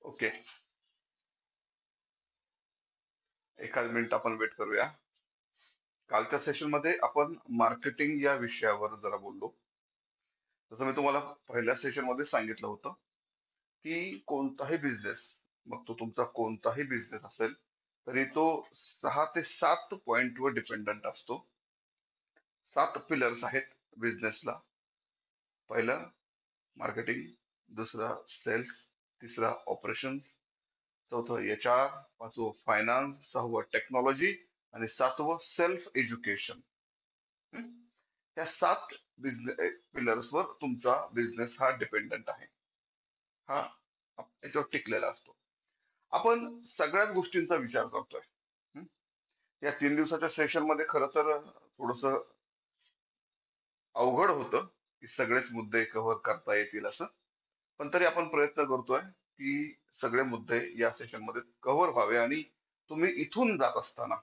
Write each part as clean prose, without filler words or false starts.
Okay. एखाद minute आपण weight करूया. कालच्या सेशन मध्ये आपण मार्केटिंग या विषयावर जरा बोललो. जसं मी तुम्हाला पहिल्या सेशन मध्ये सांगितलं होतं की कोणताही बिझनेस, मग तो तुमचा कोणताही बिझनेस असेल, तरी तो 6 ते 7 पॉइंटवर डिपेंडंट असतो. 7 पिलर्स आहेत बिझनेसला. पहिलं मार्केटिंग, दुसरं सेल्स, तिसरा ऑपरेशन्स, चौथं HR, पाचवं फायनान्स, सहावं टेक्नॉलॉजी आणि सातवं सेल्फ एज्युकेशन. त्या 7 पिलर्सवर तुमचा बिझनेस हा डिपेंडंट आहे. हा याच्यावर टिकलेला असतो. आपण सगळ्याच गोष्टींचा विचार करतोय. हं? या 3 दिवसाच्या सेशन मध्ये खरं तर थोडस अवघड होतं की सगळेच मुद्दे कव्हर करता येतील असं. पण तरी आपण प्रयत्न करतोय की सगळे मुद्दे या सेशन मध्ये कव्हर व्हावे आणि तुम्ही इथून जात असताना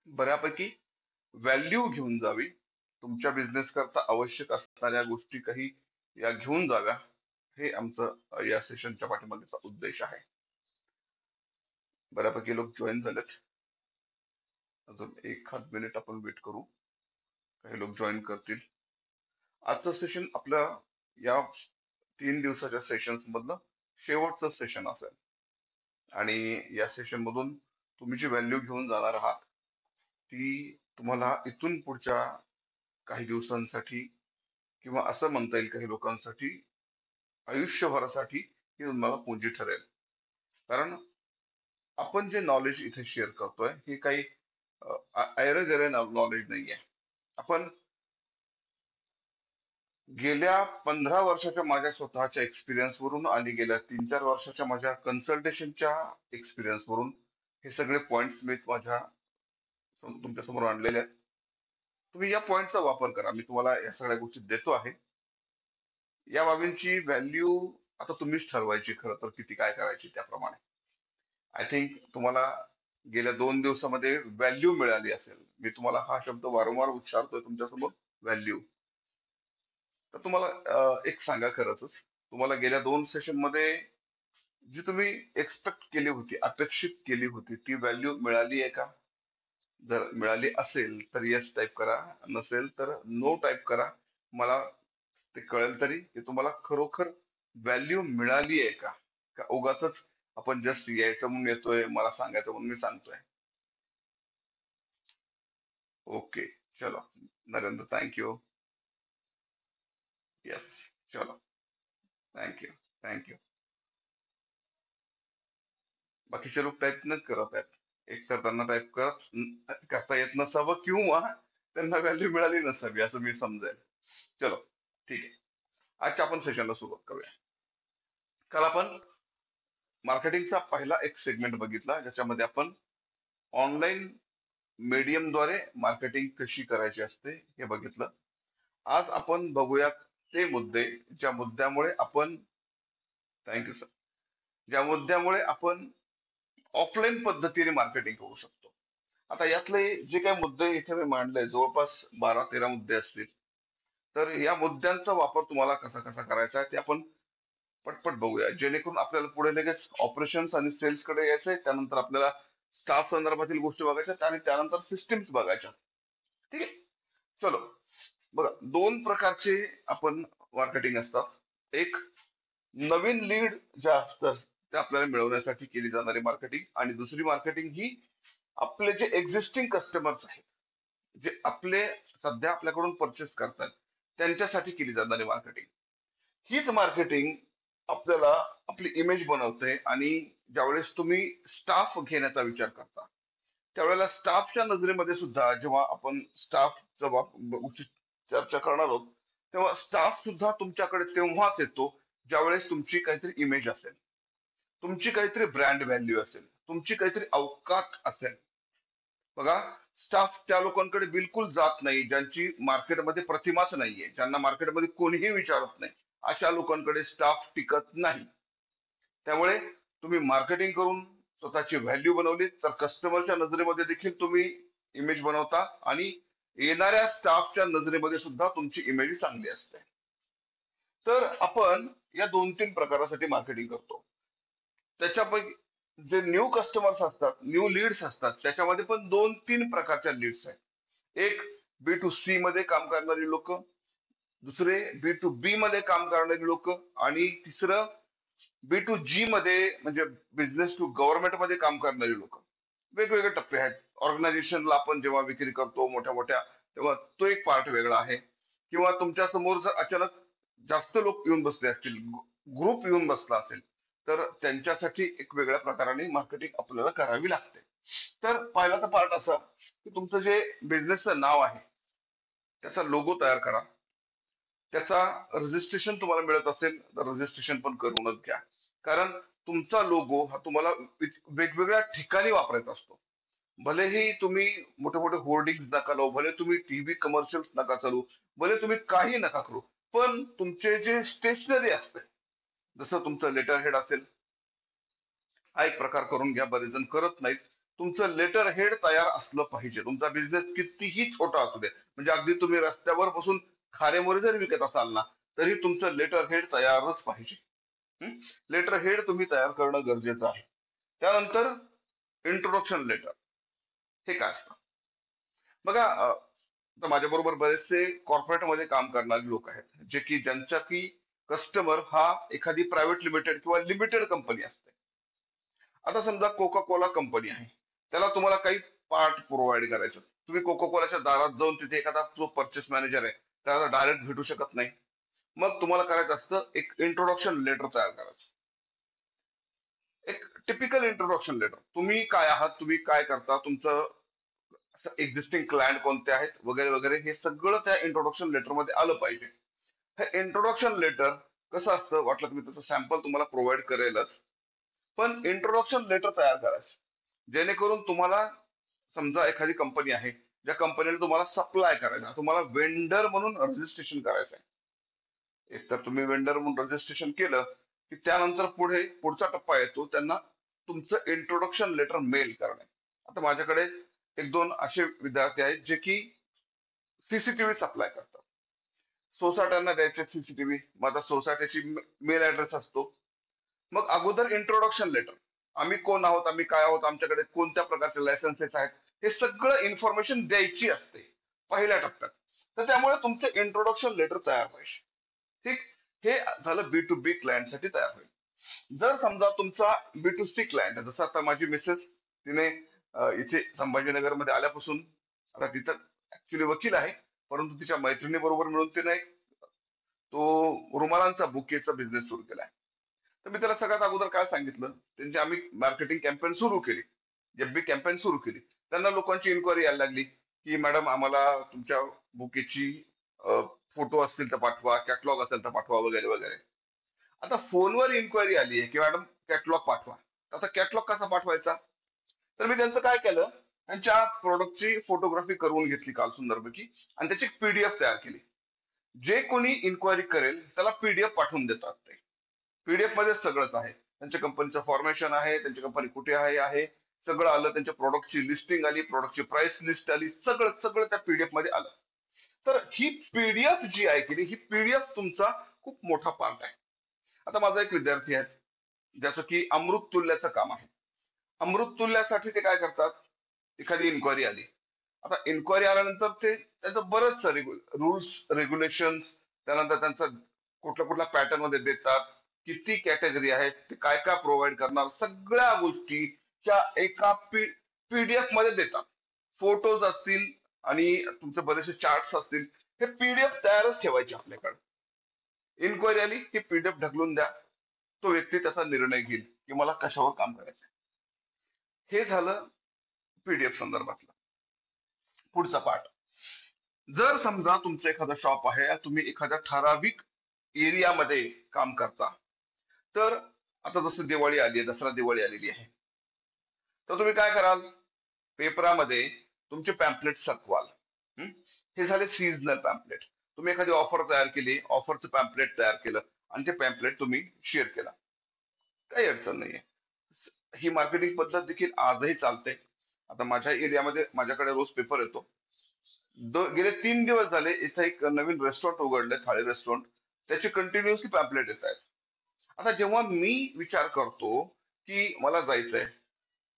बऱ्यापैकी व्हॅल्यू घेऊन जावी. तुमच्या बिझनेस करता आवश्यक असणाऱ्या गोष्टी काही या घेऊन जाव्या. हे आमचं या सेशनच्या पाठीमागचा उद्देश आहे. बऱ्यापैकी लोक जॉईन झालेत. अजून एखाद मिनिट आपण वेट करू, काही लोक जॉईन करतील. आजचं सेशन आपल्या या 3 दिवसाच्या सेशन्स मधलं शेवटचं सेशन असेल आणि या सेशन मधून तुम्ही जी व्हॅल्यू घेऊन जाणार आहात ती तुम्हाला इथून पुढच्या काही दिवसांसाठी किंवा असं म्हणता येईल काही लोकांसाठी आयुष्यभरासाठी ही तुम्हाला पुंजी ठरेल. कारण आपण जे नॉलेज इथे शेअर करतोय हे काही ऐरगैरे नॉलेज नाहीये. आपण गेल्या 15 वर्षाच्या माझ्या स्वतःच्या एक्सपिरियन्स वरून आणि गेल्या 3-4 वर्षाच्या माझ्या कन्सल्टेशनच्या एक्सपिरियन्स वरून हे सगळे पॉइंट्स मी तुमच्या समोर आणलेले आहेत. तुम्ही या पॉइंटचा वापर करा. मी तुम्हाला या सगळ्या गोष्टी देतो आहे. या बाबींची व्हॅल्यू आता तुम्हीच ठरवायची खरं तर किती काय करायची त्याप्रमाणे. आय थिंक तुम्हाला गेल्या 2 दिवसामध्ये व्हॅल्यू मिळाली असेल. मी तुम्हाला हा शब्द वारंवार उच्चारतोय तुमच्यासमोर, व्हॅल्यू. तर तुम्हाला एक सांगा खरंच, तुम्हाला गेल्या 2 सेशन मध्ये जी तुम्ही एक्सपेक्ट केली होती, अपेक्षित केली होती, ती व्हॅल्यू मिळाली आहे का? जर मिळाली असेल तर येस टाईप करा, नसेल तर नो टाईप करा. मला ते कळेल तरी की तुम्हाला खरोखर व्हॅल्यू मिळाली आहे का? का उगाच आपण जस्ट यायचं म्हणून येतोय, मला सांगायचं म्हणून मी सांगतोय. ओके, चलो. नरेंद्र, थँक्यू. येस, चलो. थँक्यू. थँक्यू. बाकीचे लोक टाईप नाहीत करत आहेत. एक तर त्यांना टाईप करता येत नसावं किंवा त्यांना व्हॅल्यू मिळाली नसावी असं मी समजेल. चलो, ठीक आहे. आजच्या आपण सेशनला सुरुवात करूया. काल आपण मार्केटिंगचा पहिला एक सेगमेंट बघितला ज्याच्यामध्ये आपण ऑनलाईन मीडियमद्वारे मार्केटिंग कशी करायची असते हे बघितलं. आज आपण बघूया ते मुद्दे ज्या मुद्द्यामुळे आपण, थँक्यू सर, ज्या मुद्द्यामुळे आपण ऑफलाईन पद्धतीने मार्केटिंग करू शकतो. आता यातले जे काही मुद्दे इथे मी मांडले जवळपास 12-13 मुद्दे असतील. तर या मुद्द्यांचा वापर तुम्हाला कसा कसा करायचा आहे ते आपण पटपट बघूया, जेणेकरून आपल्याला पुढे लगेच ऑपरेशन्स आणि सेल्स कडे यायचंय. त्यानंतर आपल्याला स्टाफ संदर्भातील गोष्टी बघायच्या आणि त्यानंतर सिस्टीम्स बघायच्या. ठीक आहे, चलो. बघा, 2 प्रकारचे आपण मार्केटिंग असतात. एक, नवीन लीड ज्या असतात त्या आपल्याला मिळवण्यासाठी केली जाणारी मार्केटिंग, आणि दुसरी मार्केटिंग ही आपले जे एक्झिस्टिंग कस्टमर्स आहेत, जे आपले सध्या आपल्याकडून परचेस करतात, त्यांच्यासाठी केली जाणारी मार्केटिंग. हीच मार्केटिंग आपल्याला आपली इमेज बनवते. आणि ज्यावेळेस तुम्ही स्टाफ घेण्याचा विचार करता त्यावेळेला स्टाफच्या नजरेमध्ये सुद्धा, जेव्हा आपण स्टाफचं चर्चा करणार आहोत, तेव्हा स्टाफ सुद्धा तुमच्याकडे तेव्हाच येतो ज्यावेळेस तुमची काहीतरी इमेज असेल, तुमची काहीतरी ब्रँड व्हॅल्यू असेल, तुमची काहीतरी अवकात असेल. बघा, स्टाफ त्या लोकांकडे बिलकुल जात नाही ज्यांची मार्केटमध्ये प्रतिमाच नाहीये, ज्यांना मार्केटमध्ये कोणीही विचारत नाही. अशा लोकांकडे स्टाफ टिकत नाही. त्यामुळे तुम्ही मार्केटिंग करून स्वतःची व्हॅल्यू बनवली तर कस्टमरच्या नजरेमध्ये देखील तुम्ही इमेज बनवता आणि येणाऱ्या स्टाफच्या नजरेमध्ये सुद्धा तुमची इमेज चांगली असते. तर आपण या 2-3 प्रकारासाठी मार्केटिंग करतो. त्याच्यापैकी जे न्यू कस्टमर्स असतात, न्यू लीड्स असतात, त्याच्यामध्ये पण 2-3 प्रकारच्या लीड्स आहेत. एक B2C मध्ये काम करणारी लोक, दुसरे B2B मध्ये काम करणारी लोक, आणि तिसरं B2G मध्ये म्हणजे बिझनेस टू गव्हर्नमेंट मध्ये काम करणारी लोक. वेगवेगळे टप्पे आहेत. ऑर्गनायझेशनला आपण जेव्हा विक्री करतो मोठ्या मोठ्या, तेव्हा तो एक पार्ट वेगळा आहे. किंवा तुमच्या समोर जर अचानक जास्त लोक येऊन बसले असतील, ग्रुप येऊन बसला असेल, तर त्यांच्यासाठी एक वेगळ्या प्रकाराने मार्केटिंग आपल्याला करावी लागते. तर पहिलाचा पार्ट असा की तुमचं जे बिझनेसचं नाव आहे त्याचा लोगो तयार करा. त्याचा रजिस्ट्रेशन तुम्हाला मिळत असेल तर रजिस्ट्रेशन पण करूनच घ्या. कारण तुमचा लोगो हा तुम्हाला वेगवेगळ्या ठिकाणी वापरायचा असतो. भलेही तुम्ही मोठे मोठे होर्डिंग नका लावू, भले तुम्ही टीव्ही कमर्शियल्स नका चालू, भले तुम्ही काही नका करू, पण तुमचे जे स्टेशनरी असते, जसं तुमचं लेटर हेड असेल, हा एक प्रकार करून घ्या. बरेच जण करत नाहीत. तुमचं लेटर हेड तयार असलं पाहिजे. तुमचा बिझनेस कितीही छोटा असू दे, म्हणजे अगदी तुम्ही रस्त्यावर बसून खारेमोरे जरी विकत असाल ना, तरी तुमचं लेटर हेड तयारच पाहिजे. लेटर हेड तुम्ही तयार करणं गरजेचं आहे. त्यानंतर इंट्रोडक्शन लेटर हे काय असतं बघा. तर माझ्याबरोबर बरेचसे कॉर्पोरेटमध्ये काम करणारे लोक आहेत, जे की ज्यांच्या की कस्टमर हा एखादी प्रायव्हेट लिमिटेड किंवा लिमिटेड कंपनी असते. आता समजा कोका कोला कंपनी आहे, त्याला तुम्हाला काही पार्ट प्रोव्हाइड करायचं. तुम्ही कोका कोलाच्या दारात जाऊन तिथे एखादा जो परचेस मॅनेजर आहे त्याला डायरेक्ट भेटू शकत नाही. मग तुम्हाला करायचं असतं एक इंट्रोडक्शन लेटर तयार करायचं. एक टिपिकल इंट्रोडक्शन लेटर, तुम्ही काय आहात, तुम्ही काय करता, तुमचं एक्झिस्टिंग क्लायंट कोणते आहेत, वगैरे वगैरे, हे सगळं त्या इंट्रोडक्शन लेटर मध्ये आलं पाहिजे. हे इंट्रोडक्शन लेटर कसं असतं, वाटलं तुम्ही त्याचं सॅम्पल तुम्हाला प्रोव्हाइड करेलच. पण इंट्रोडक्शन लेटर तयार करायचं जेणेकरून तुम्हाला, समजा एखादी कंपनी आहे, ज्या कंपनीला तुम्हाला सप्लाय करायचा, तुम्हाला वेंडर म्हणून रजिस्ट्रेशन करायचं आहे. एक तर तुम्ही वेंडर म्हणून रजिस्ट्रेशन केलं की त्यानंतर पुढचा टप्पा येतो त्यांना तुमचं इंट्रोडक्शन लेटर मेल करणे. आता माझ्याकडे एक दोन असे विद्यार्थी आहेत जे की सीसीटीव्ही सप्लाय करतात. सोसायट्यांना द्यायचे सीसीटीव्ही, माझा सोसायटीची मेल ऍड्रेस असतो. मग अगोदर इंट्रोडक्शन लेटर, आम्ही कोण आहोत, आम्ही काय आहोत, आमच्याकडे कोणत्या प्रकारचे लायसन्सेस आहेत, हे सगळं इन्फॉर्मेशन द्यायची असते पहिल्या टप्प्यात. तर त्यामुळे तुमचं इंट्रोडक्शन लेटर तयार पाहिजे. ठीक. हे झालं B2B क्लायंटसाठी तयार होईल. जर समजा तुमचा B2C क्लायंट आहे, जसं आता माझी मिसेस, तिने इथे संभाजीनगरमध्ये आल्यापासून, आता तिथं ऍक्च्युली वकील आहे, परंतु तिच्या मैत्रिणी बरोबर मिळून तिने तो रुमालांचा बुकेचा बिझनेस सुरू केलाय. तर मी त्याला सगळ्यात अगोदर काय सांगितलं, त्यांची आम्ही मार्केटिंग कॅम्पेन सुरू केली. जब बी कॅम्पेन सुरू केली, त्यांना लोकांची इन्क्वायरी यायला लागली की मॅडम आम्हाला तुमच्या बुकेची फोटो असतील तर पाठवा, कॅटलॉग असेल तर पाठवा, वगैरे वगैरे. आता फोनवर इन्क्वायरी आली आहे की मॅडम कॅटलॉग पाठवा. आता कॅटलॉग कसा पाठवायचा? तर मी त्यांचं काय केलं, त्यांच्या प्रोडक्टची फोटोग्राफी करून घेतली काल सुंदरपैकी, आणि त्याची पीडीएफ तयार केली. जे कोणी इन्क्वायरी करेल त्याला पीडीएफ पाठवून देतात ते. पीडीएफ मध्ये सगळंच आहे, त्यांच्या कंपनीचं फॉर्मेशन आहे, त्यांची कंपनी कुठे आहे सगळं आलं, त्यांच्या प्रोडक्टची लिस्टिंग आली, प्रोडक्टची प्राइस लिस्ट आली, सगळं सगळं त्या पीडीएफ मध्ये आलं. तर ही पीडीएफ जी आहे की ही पीडीएफ तुमचा खूप मोठा पार्ट आहे. आता माझा एक विद्यार्थी आहे ज्याचं की अमृत तुल्याचं काम आहे. अमृत तुल्यासाठी ते काय करतात, एखादी इन्क्वायरी आली. आता इन्क्वायरी आल्यानंतर ते त्याचं बरंच रूल्स रेग्युलेशन्स, त्यानंतर त्यांचा कुठल्या कुठल्या पॅटर्न मध्ये देतात, किती कॅटेगरी आहेत, ते काय काय प्रोव्हाइड करणार, सगळ्या गोष्टी त्या एका पीडीएफ मध्ये देतात. फोटोज असतील आणि तुमचे बरेचसे चार्ट्स असतील, हे पीडीएफ तयारच ठेवायचे आपल्याकडे. इन्क्वायरी आली की पीडीएफ ढकलून द्या, तो व्यक्ती त्याचा निर्णय घेईल की मला कशावर काम करायचं. हे झालं पीडीएफ संदर्भातलं. पुढचा पार्ट, जर समजा तुमचं एखादं शॉप आहे, तुम्ही एखाद्या ठराविक एरियामध्ये काम करता, तर आता जसं दिवाळी आली आहे, दसरा दिवाळी आलेली आहे, तर तुम्ही काय कराल, पेपरामध्ये तुमचे पॅम्पलेट छपवाल. हं? हे झाले सीझनल पॅम्पलेट. तुम्ही एखादी ऑफर तयार केली, ऑफरचं पॅम्पलेट तयार केलं आणि ते पॅम्पलेट तुम्ही शेअर केला, काही अडचण नाहीये. ही मार्केटिंग पद्धत देखील आजही चालते. आता माझ्या एरियामध्ये माझ्याकडे रोज पेपर येतो. गेले 3 दिवस झाले इथे एक नवीन रेस्टॉरंट उघडलंय, थाळी रेस्टॉरंट, त्याची कंटिन्युअसली पॅम्पलेट येत आहेत. आता जेव्हा मी विचार करतो की मला जायचंय,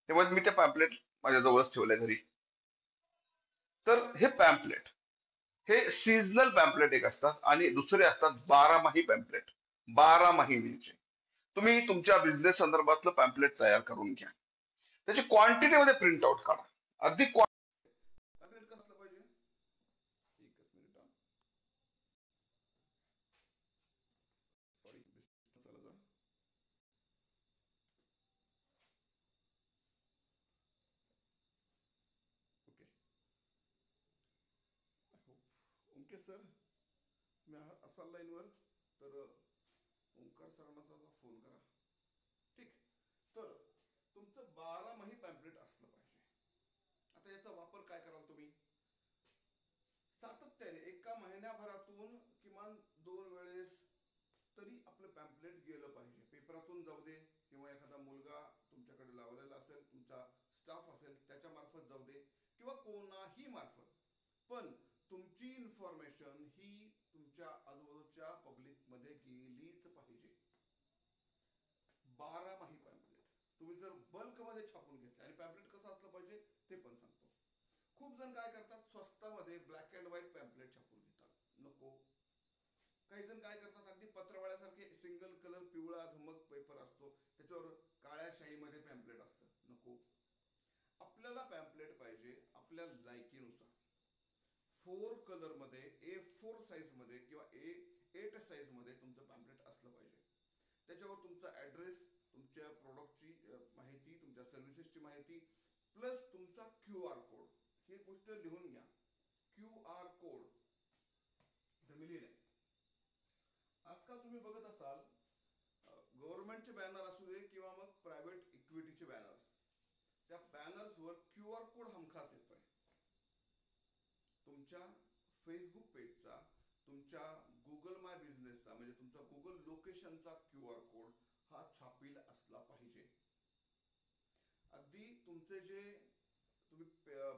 तेव्हा मी ते पॅम्पलेट माझ्याजवळच ठेवलंय घरी. तर हे पॅम्पलेट, हे सीझनल पॅम्पलेट एक असतात आणि दुसरे असतात बारामाही पॅम्पलेट. 12 महिन्याचे तुम्ही तुमच्या बिझनेस संदर्भातलं पॅम्पलेट तयार करून घ्या. त्याची क्वांटिटीमध्ये प्रिंट आउट काढा. अगदी पॅम्पलेट कसं असलं पाहिजे, एकच मिनिट, सॉरी, झालं जरा. ओके, ओके सर, मी असाल लाईनवर तर ओंकार सरांना फोन करा. ठीक. तर तुमचं 12 माही पॅम्पलेट असलं पाहिजे. आता याचा वापर काय कराल तुम्ही, सातत्याने एका महिन्याभरातून किमान 2 वेळेस तरी आपलं पॅम्पलेट गेलं पाहिजे. पेपरातून जाऊ दे किंवा एखादा मुलगा तुमच्याकडे लावलेला असेल, तुमचा स्टाफ असेल त्याच्या मार्फत जाऊ दे किंवा कोणाही मार्फत, पण तुमची इन्फॉर्मेशन ही तुमच्या आजूबाजूच्या पब्लिक मध्ये गेलीच पाहिजे. 12 माही पॅम्पलेट तुम्ही जर बल्क मध्ये छापून घेतले, आणि पॅम्पलेट कसं असलं पाहिजे ते पण सांगतो. खूप जण काय करतात, स्वस्तामध्ये ब्लॅक अँड व्हाईट पॅम्पलेट छापून घेतात. नको. काही जण काय करतात, अगदी पत्रवाळ्यासारखे सिंगल कलर पिवळा धमक पेपर असतो, त्याच्यावर काळ्या शाईमध्ये पॅम्पलेट असतं. नको. आपल्याला पॅम्पलेट पाहिजे आपल्या लायकीनुसार, 4 कलर मध्ये, A4 साईज मध्ये किंवा A8 साईज मध्ये तुमचं पॅम्पलेट असलं पाहिजे. त्याच्यावर तुमचा ऍड्रेस, तुमच्या प्रोडक्टची माहिती, तुमच्या सर्व्हिसेसची माहिती, प्लस तुमचा QR कोड. ही गोष्ट लिहून घ्या. QR कोड इथं मी लिहिलंय. आजकाल तुम्ही बघत असाल, गव्हर्नमेंटचे बॅनर असू दे किंवा मग प्रायव्हेट इक्विटीचे बॅनर्स, त्या बॅनर्सवर QR कोड हमखास येतोय. तुमच्या फेसबुक पेजचा, तुमच्या गुगल माय बिझनेसचा, म्हणजे तुमचा गुगल लोकेशनचा QR कोड हा छापील असला पाहिजे. अगदी तुमचे जे तुम्ही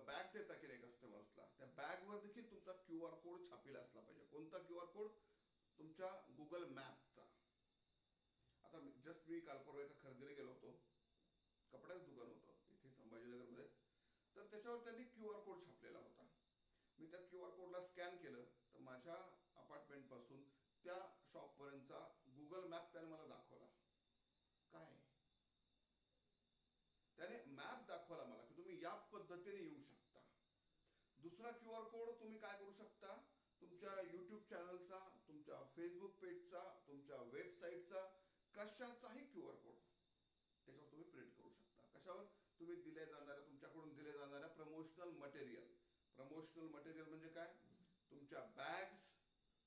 बॅग देता की नाही कस्टमर्सला, त्या बॅगवर देखील तुमचा QR कोड छापील असला पाहिजे. कोणता QR कोड, तुमच्या गुगल मॅपचा. आता जस्ट मी काल परवा एका खरेदीला गेलो होतो, कपड्याचं दुकान होतं इथे संभाजीनगर मध्येच, तर त्याच्यावर त्यांनी QR कोड छापलेला होता. मी त्या QR कोडला स्कॅन केलं तर माझ्या अपार्टमेंट पासून त्या शॉप पर्यंतचा गुगल मॅप त्याने मला दाखवला. काय, त्याने मॅप दाखवला मला की तुम्ही या पद्धतीने येऊ शकता. दुसरा QR कोड तुम्ही काय करू शकता, तुमच्या युट्यूब चॅनलचा, तुमच्या फेसबुक पेजचा, तुमच्या वेबसाईटचा, कशाचाही QR कोड त्याच्यावर तुम्ही प्रिंट करू शकता. कशावर, तुम्ही दिल्या जाणाऱ्या, तुमच्याकडून दिल्या जाणाऱ्या प्रमोशनल मटेरियल. प्रमोशनल मटेरियल म्हणजे काय, तुमच्या बॅग्स,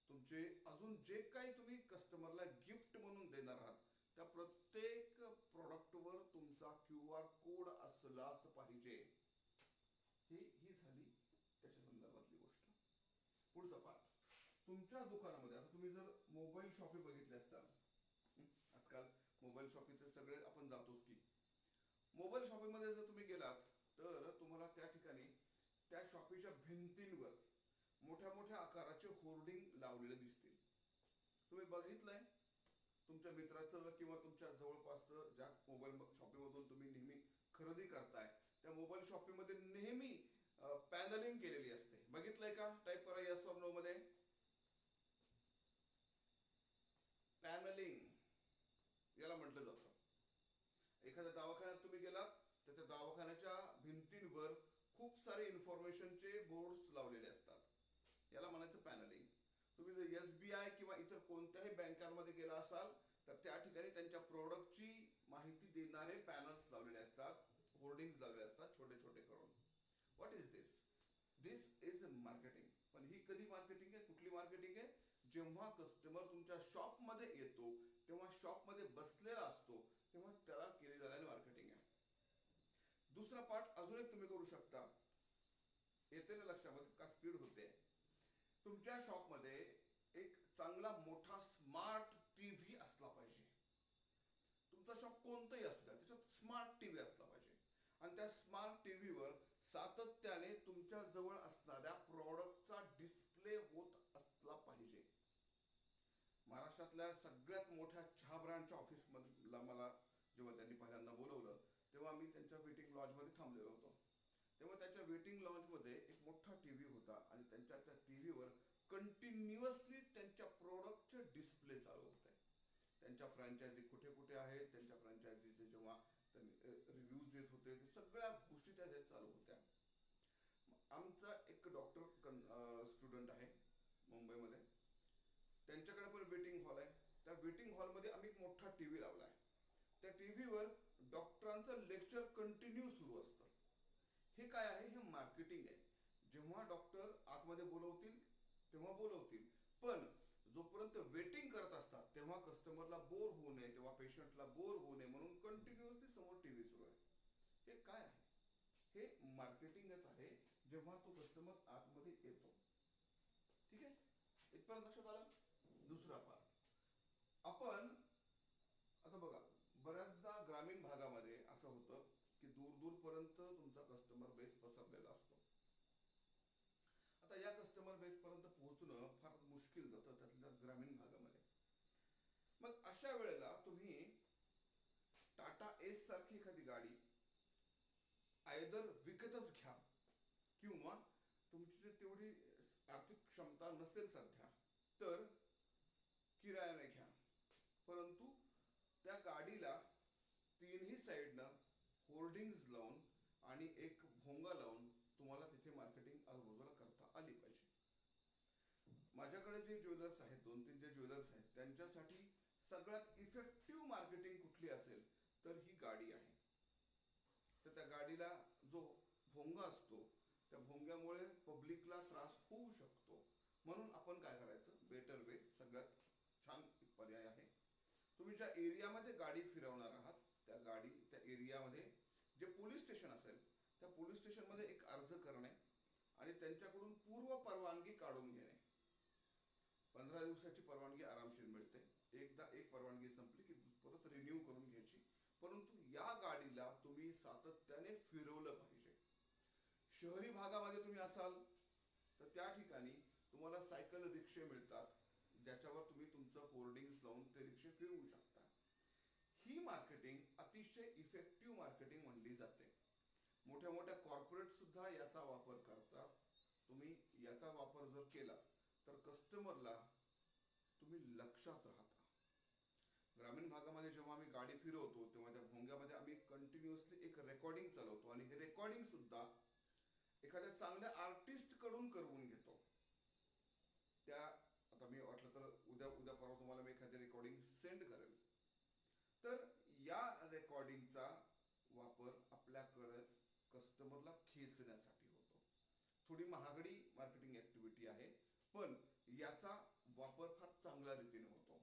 तुमचे अजून जे काही तुम्ही कस्टमरला गिफ्ट म्हणून देणार आहात, त्या प्रत्येक प्रोडक्टवर तुमचा QR कोड असलाच पाहिजे. ही झाली त्याच्या संदर्भातली गोष्ट. पुढचा पार्ट, तुमच्या दुकानामध्ये, आता तुम्ही जर मोबाईल शॉपी बघितले असतात, आजकाल मोबाईल शॉपीचे सगळे आपण जातोच की, मोबाईल शॉपीमध्ये जर तुम्ही गेलात तर तुम्हाला त्या ठिकाणी त्या शॉपीच्या भिंतींवर मोठ्या मोठ्या आकाराचे होर्डिंग लावलेले दिसतील. तुम्ही बघितलंय, तुमच्या मित्राचं किंवा तुमच्या जवळपासचं ज्या मोबाईल शॉपीमधून तुम्ही नेहमी खरेदी करताय, त्या मोबाईल शॉपीमध्ये नेहमी पॅनलिंग केलेली असते. बघितलंय का? टाईप करा यस ऑर नो मध्ये. पॅनलिंग याला म्हटलं जातं. एखाद्या दवाखान्यात तुम्ही गेलात तर त्या दवाखान्याच्या भिंतींवर खूप सारे इन्फॉर्मेशनचे बोर्ड्स लावलेले असतात, याला म्हणायचं पॅनलिंग. तुम्ही जर SBI किंवा इतर कोणत्याही बँकांमध्ये गेला असाल तर त्या ठिकाणी त्यांच्या प्रोडक्टची माहिती देणारे पॅनल्स लावलेले असतात, होर्डिंग्स लावलेले असतात छोटे छोटे करून. What is this? This is marketing. पण ही कधी मार्केटिंग आहे, कुठली मार्केटिंग आहे, जेव्हा कस्टमर तुमच्या शॉप मध्ये येतो, तेव्हा शॉप मध्ये बसलेला असतो, तेव्हा त्याला केली जाणारी मार्केटिंग आहे. दुसरा पार्ट अजून एक तुम्ही करू शकता, येते ना लक्षामध्ये का स्पीड होते, तुमच्या शॉप मध्ये एक चांगला मोठा स्मार्ट टीव्ही असला पाहिजे. तुमचा शॉप कोणतंही असू द्या, त्याच्यात स्मार्ट टीव्ही असला पाहिजे. आणि त्या स्मार्ट टीव्हीवर सातत्याने तुमच्या जवळ असणाऱ्या प्रॉडक्टचा डिस्प्ले होत असला पाहिजे. महाराष्ट्रातल्या सगळ्यात मोठ्या चहा ब्रँडच्या ऑफिस मधला मला जेव्हा त्यांनी पहिल्यांदा बोलवलं तेव्हा मी त्यांच्या वेटिंग लॉन्चमध्ये थांबलेलो होतो. तेव्हा त्याच्या वेटिंग लॉन्चमध्ये एक मोठा टीव्ही होता आणि त्यांच्या त्या टीव्हीवर कंटिन्युअसली त्यांच्या प्रोडक्टचे डिस्प्ले चालू होते. त्यांच्या फ्रँचायझी कुठे कुठे आहेत, त्यांच्या फ्रँचायझीचे जेव्हा रिव्ह्यूज येत होते, ते सगळ्या गोष्टी त्या चालू होत्या. आमचा एक डॉक्टर स्टुडंट आहे मुंबईमध्ये, त्यांच्याकडे पण वेटिंग हॉल आहे. त्या वेटिंग हॉलमध्ये आम्ही एक मोठा टीव्ही लावला आहे. त्या टीव्हीवर डॉक्टरांचं लेक्चर कंटिन्यू सुरू असतं. हे काय आहे? हे मार्केटिंग आहे. जेव्हा डॉक्टर आतमध्ये बोलवतील तेव्हा बोलवतील, पण जोपर्यंत वेटिंग करत असतात तेव्हा कस्टमरला बोर होऊ नये, तेव्हा पेशंटला बोर होऊ नये म्हणून कंटिन्युअसली समोर टीव्ही सुरू आहे. हे काय आहे? हे मार्केटिंगच आहे. जेव्हा तो कस्टमर आतमध्ये येतो, ठीक आहे, इथपर्यंत लक्षात आलं. दुसरा पार्ट आपण आता बघा, बऱ्याचदा ग्रामीण भागामध्ये असं होतं की दूर दूरपर्यंत तुमचा कस्टमर बेस पसरलेला असतो. आता या कस्टमर बेस पर्यंत पोहोचणं फार मुश्किल जातं त्यातल्या ग्रामीण भागामध्ये. मग अशा वेळेला तुम्ही टाटा एस सारखी एखादी गाडी आयदर विकतच घ्या किंवा तुमची तेवढी आर्थिक क्षमता नसेल सध्या तर किरायाने घ्या, परंतु त्या गाडीला तीनही साईडनं होर्डिंग्ज लावून आणि एक भोंगा लावून तुम्हाला तिथे मार्केटिंग आजूबाजूला करता आली पाहिजे. माझ्याकडे जे ज्वेलर्स आहेत, 2-3 जे ज्वेलर्स आहेत, त्यांच्यासाठी सगळ्यात इफेक्टिव्ह मार्केटिंग कुठली असेल तर ही गाडी आहे. तर त्या गाडीला जो भोंगा असतो त्या भोंग्यामुळे पब्लिकला त्रास होऊ शकतो. म्हणून आपण काय करायचं, बेटर वे सगळ्यात छान एक पर्याय आहे. तुम्ही ज्या एरियामध्ये गाडी फिरवणार आहात त्या एरियामध्ये जे पोलीस स्टेशन असेल त्या पोलीस स्टेशनमध्ये एक अर्ज करणे आणि त्यांच्याकडून पूर्व परवानगी काढून घेणे. 15 दिवसाची परवानगी आरामशीर मिळते. एकदा एक परवानगी संपली की परत रिन्यू करून घ्यायची. परंतु या गाडीला तुम्ही सातत्याने फिरवलं पाहिजे. शहरी भागामध्ये तुम्ही असाल तर त्या ठिकाणी तुम्हाला सायकल रिक्षे मिळतात ज्याच्यावर तुम्ही तुमचं होर्डिंग्स लावून ते रिक्षे फिरवू शकता. ही मार्केटिंग अतिशय इफेक्टिव्ह मार्केटिंग म्हणली जाते. मोठ्या मोठ्या कॉर्पोरेट सुद्धा याचा वापर करतात. तुम्ही याचा वापर जर केला तर कस्टमरला तुम्ही लक्षात राहता. ग्रामीण भागामध्ये जेव्हा आम्ही गाडी फिरवतो तेव्हा त्या भोंग्यामध्ये आम्ही कंटिन्युअसली एक रेकॉर्डिंग चालवतो आणि हे रेकॉर्डिंग सुद्धा एखाद्या चांगल्या आर्टिस्ट कडून करवून घेतो. त्या आता मी वाटलं तर उद्या परवा तुम्हाला मी एखादी रेकॉर्डिंग सेंड करेल. तर या रेकॉर्डिंगचा वापर आपल्याकडे कस्टमरला खेचण्यासाठी होतो. थोडी महागडी मार्केटिंग ऍक्टिव्हिटी आहे, पण याचा वापर फार चांगल्या रीतीने होतो.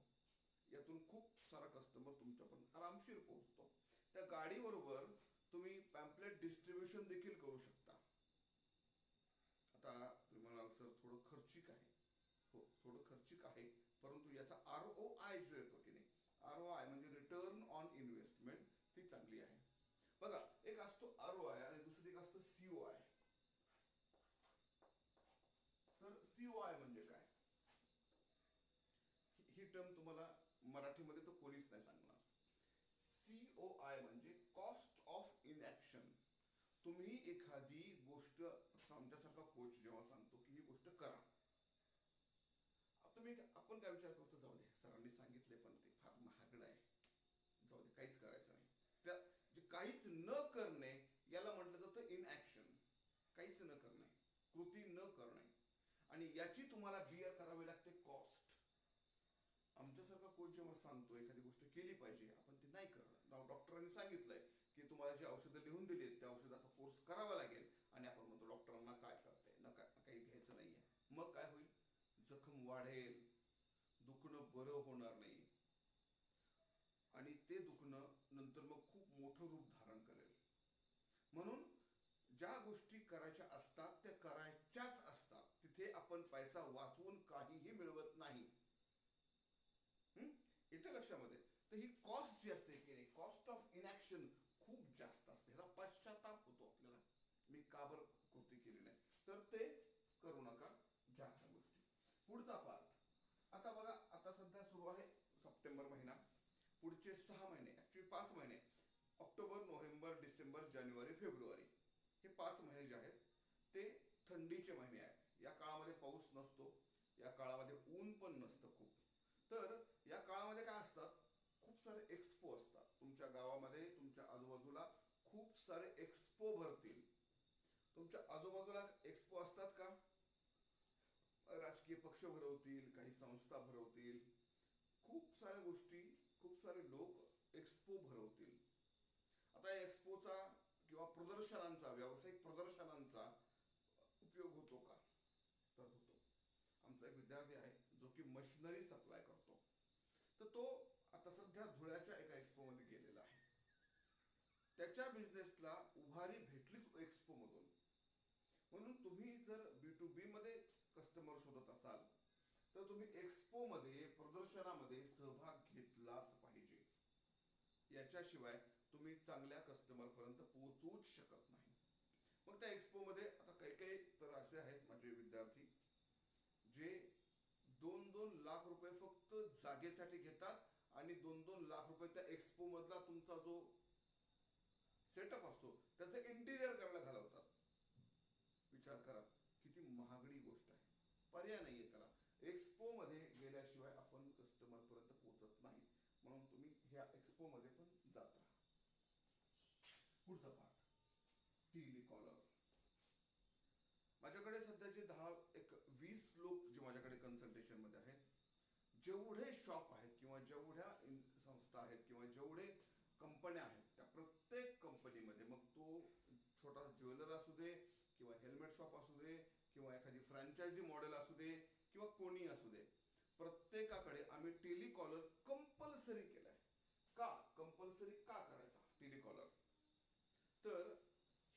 यातून खूप सारा कस्टमर तुमच्यापर्यंत आरामशीर पोहोचतो. त्या गाडीबरोबर तुम्ही पॅम्पलेट डिस्ट्रीब्युशन देखील करू शकता. आता तुम्ही म्हणाल सर थोडं खर्चिक आहे. हो, थोडं खर्चिक आहे, परंतु याचा ROI जो येतो की नाही, ROI म्हणजे रिटर्न ऑन इन्व्हेस्टमेंट, ती चांगली आहे. बघा, एक असतो ROI आणि दुसरी एक असतो COI. तर COI म्हणजे काय, ही टर्म तुम्हाला मराठीमध्ये तर कोणीच नाही सांगणार. COI म्हणजे कॉस्ट ऑफ इनॅक्शन. तुम्ही एखादी गोष्ट, आमच्यासारखा कोच जेव्हा सांगतो की ही गोष्ट करा, आपण काय विचार करतो, जाऊ दे सरांनी सांगितले पण ते फार महागड आहे, जाऊ दे काहीच करायचं नाही. त्या जे काहीच न करणे याला म्हटलं जातं इनॅक्शन. काहीच न करणे, कृती न करणे, आणि याची तुम्हाला बिअर करावी लागते कॉस्ट. आमच्यासारखा कोच जेव्हा सांगतो एखादी गोष्ट केली पाहिजे, आपण ती नाही करणार. डॉक्टरांनी सांगितलंय की तुम्हाला जी औषधं लिहून दिली आहेत त्या औषधाचा कोर्स करावा लागेल, आणि आपण म्हणतो डॉक्टरांना काय कळतंय, नका काही घ्यायचं नाहीये. मग काय होईल, जखम वाढेल, दुखणं बरं होणार नाही, आणि ते दुखणं नंतर मग खूप मोठं रूप धारण करेल. म्हणून ज्या गोष्टी करायच्या असतात त्या करायच्याच असतात. तिथे आपण पैसा वाचवून काहीही मिळवत नाही. इथे लक्षामध्ये, तर ही कॉस्ट जी असते की नाही, कॉस्ट ऑफ इनॅक्शन खूप जास्त असते. ह्याचा पश्चाताप होतो आपल्याला, मी का बरं कृती केली नाही. तर ते करू नका, घ्या ह्या गोष्टी. पुढचा पार्ट, आता बघा, आता सध्या सुरू आहे सप्टेंबर महिना. पुढचे 6 महिने, ऍक्च्युली 5 महिने ऑक्टोबर, नोव्हेंबर, डिसेंबर, जानेवारी, फेब्रुवारी हे 5 महिने जे आहेत ते थंडीचे महिने आहेत. या काळामध्ये पाऊस नसतो, या काळामध्ये ऊन पण नसतं खूप. तर या काळामध्ये काय असतात, खूप सारे एक्सपो असतात तुमच्या गावामध्ये. तुमच्या आजूबाजूला खूप सारे एक्सपो भरतील. तुमच्या आजूबाजूला एक्सपो असतात का? राजकीय पक्ष भरवतील, काही संस्था भरवतील, खूप साऱ्या गोष्टी, खूप सारे लोक एक्सपो भरवतील. आता या एक्सपोचा किंवा प्रदर्शनांचा, व्यावसायिक प्रदर्शनांचा उपयोग होतो का? तर होतो. आमचा एक विद्यार्थी आहे जो की मशिनरी सप्लाय करतो. तर तो आता सध्या धुळ्याच्या एका एक्सपो मध्ये गेलेला आहे. त्याच्या बिझनेसला उभारी भेटलीच एक्सपो मधून. म्हणून तुम्ही जर B2B मध्ये कस्टमर शोधत असाल तर तुम्ही एक्सपो मध्ये, प्रदर्शनामध्ये सहभाग घेतलाच पाहिजे. याच्याशिवाय तुम्ही चांगल्या कस्टमर पर्यंत पोहोचूच शकत नाही. मग त्या एक्सपो मध्ये आता काही काही तर असे आहेत माझे विद्यार्थी जे 2-2 लाख रुपये फक्त जागेसाठी घेतात आणि 2-2 लाख रुपये त्या एक्सपो मधला तुमचा जो सेटअप असतो त्याचं इंटिरियर करायला घालवतात. विचार करा, किती महागडी गोष्ट आहे. पर्याय नाहीये त्याला. एक्सपो मध्ये गेल्याशिवाय आपण कस्टमर पर्यंत पोहोचत नाही. म्हणून तुम्ही ह्या एक्सपो मध्ये पण जात राहा. पुढचा पार्ट, टेलिकॉलर. माझ्याकडे सध्याचे 10-20 लोक जे माझ्याकडे कन्सल्टेशन मध्ये आहेत, जेवढे शॉप आहेत किंवा जेवढ्या संस्था आहेत किंवा जेवढे कंपन्या आहेत, त्या प्रत्येक कंपनीमध्ये, मग तो छोटा ज्वेलर असू दे किंवा हेल्मेट शॉप असू दे किंवा एखादी फ्रँचायझी मॉडेल असू दे किंवा कोणी असू दे, प्रत्येकाकडे आम्ही टेलिकॉलर कंपल्सरी केलाय. का कंपल्सरी का करायचा टेलिकॉलर? तर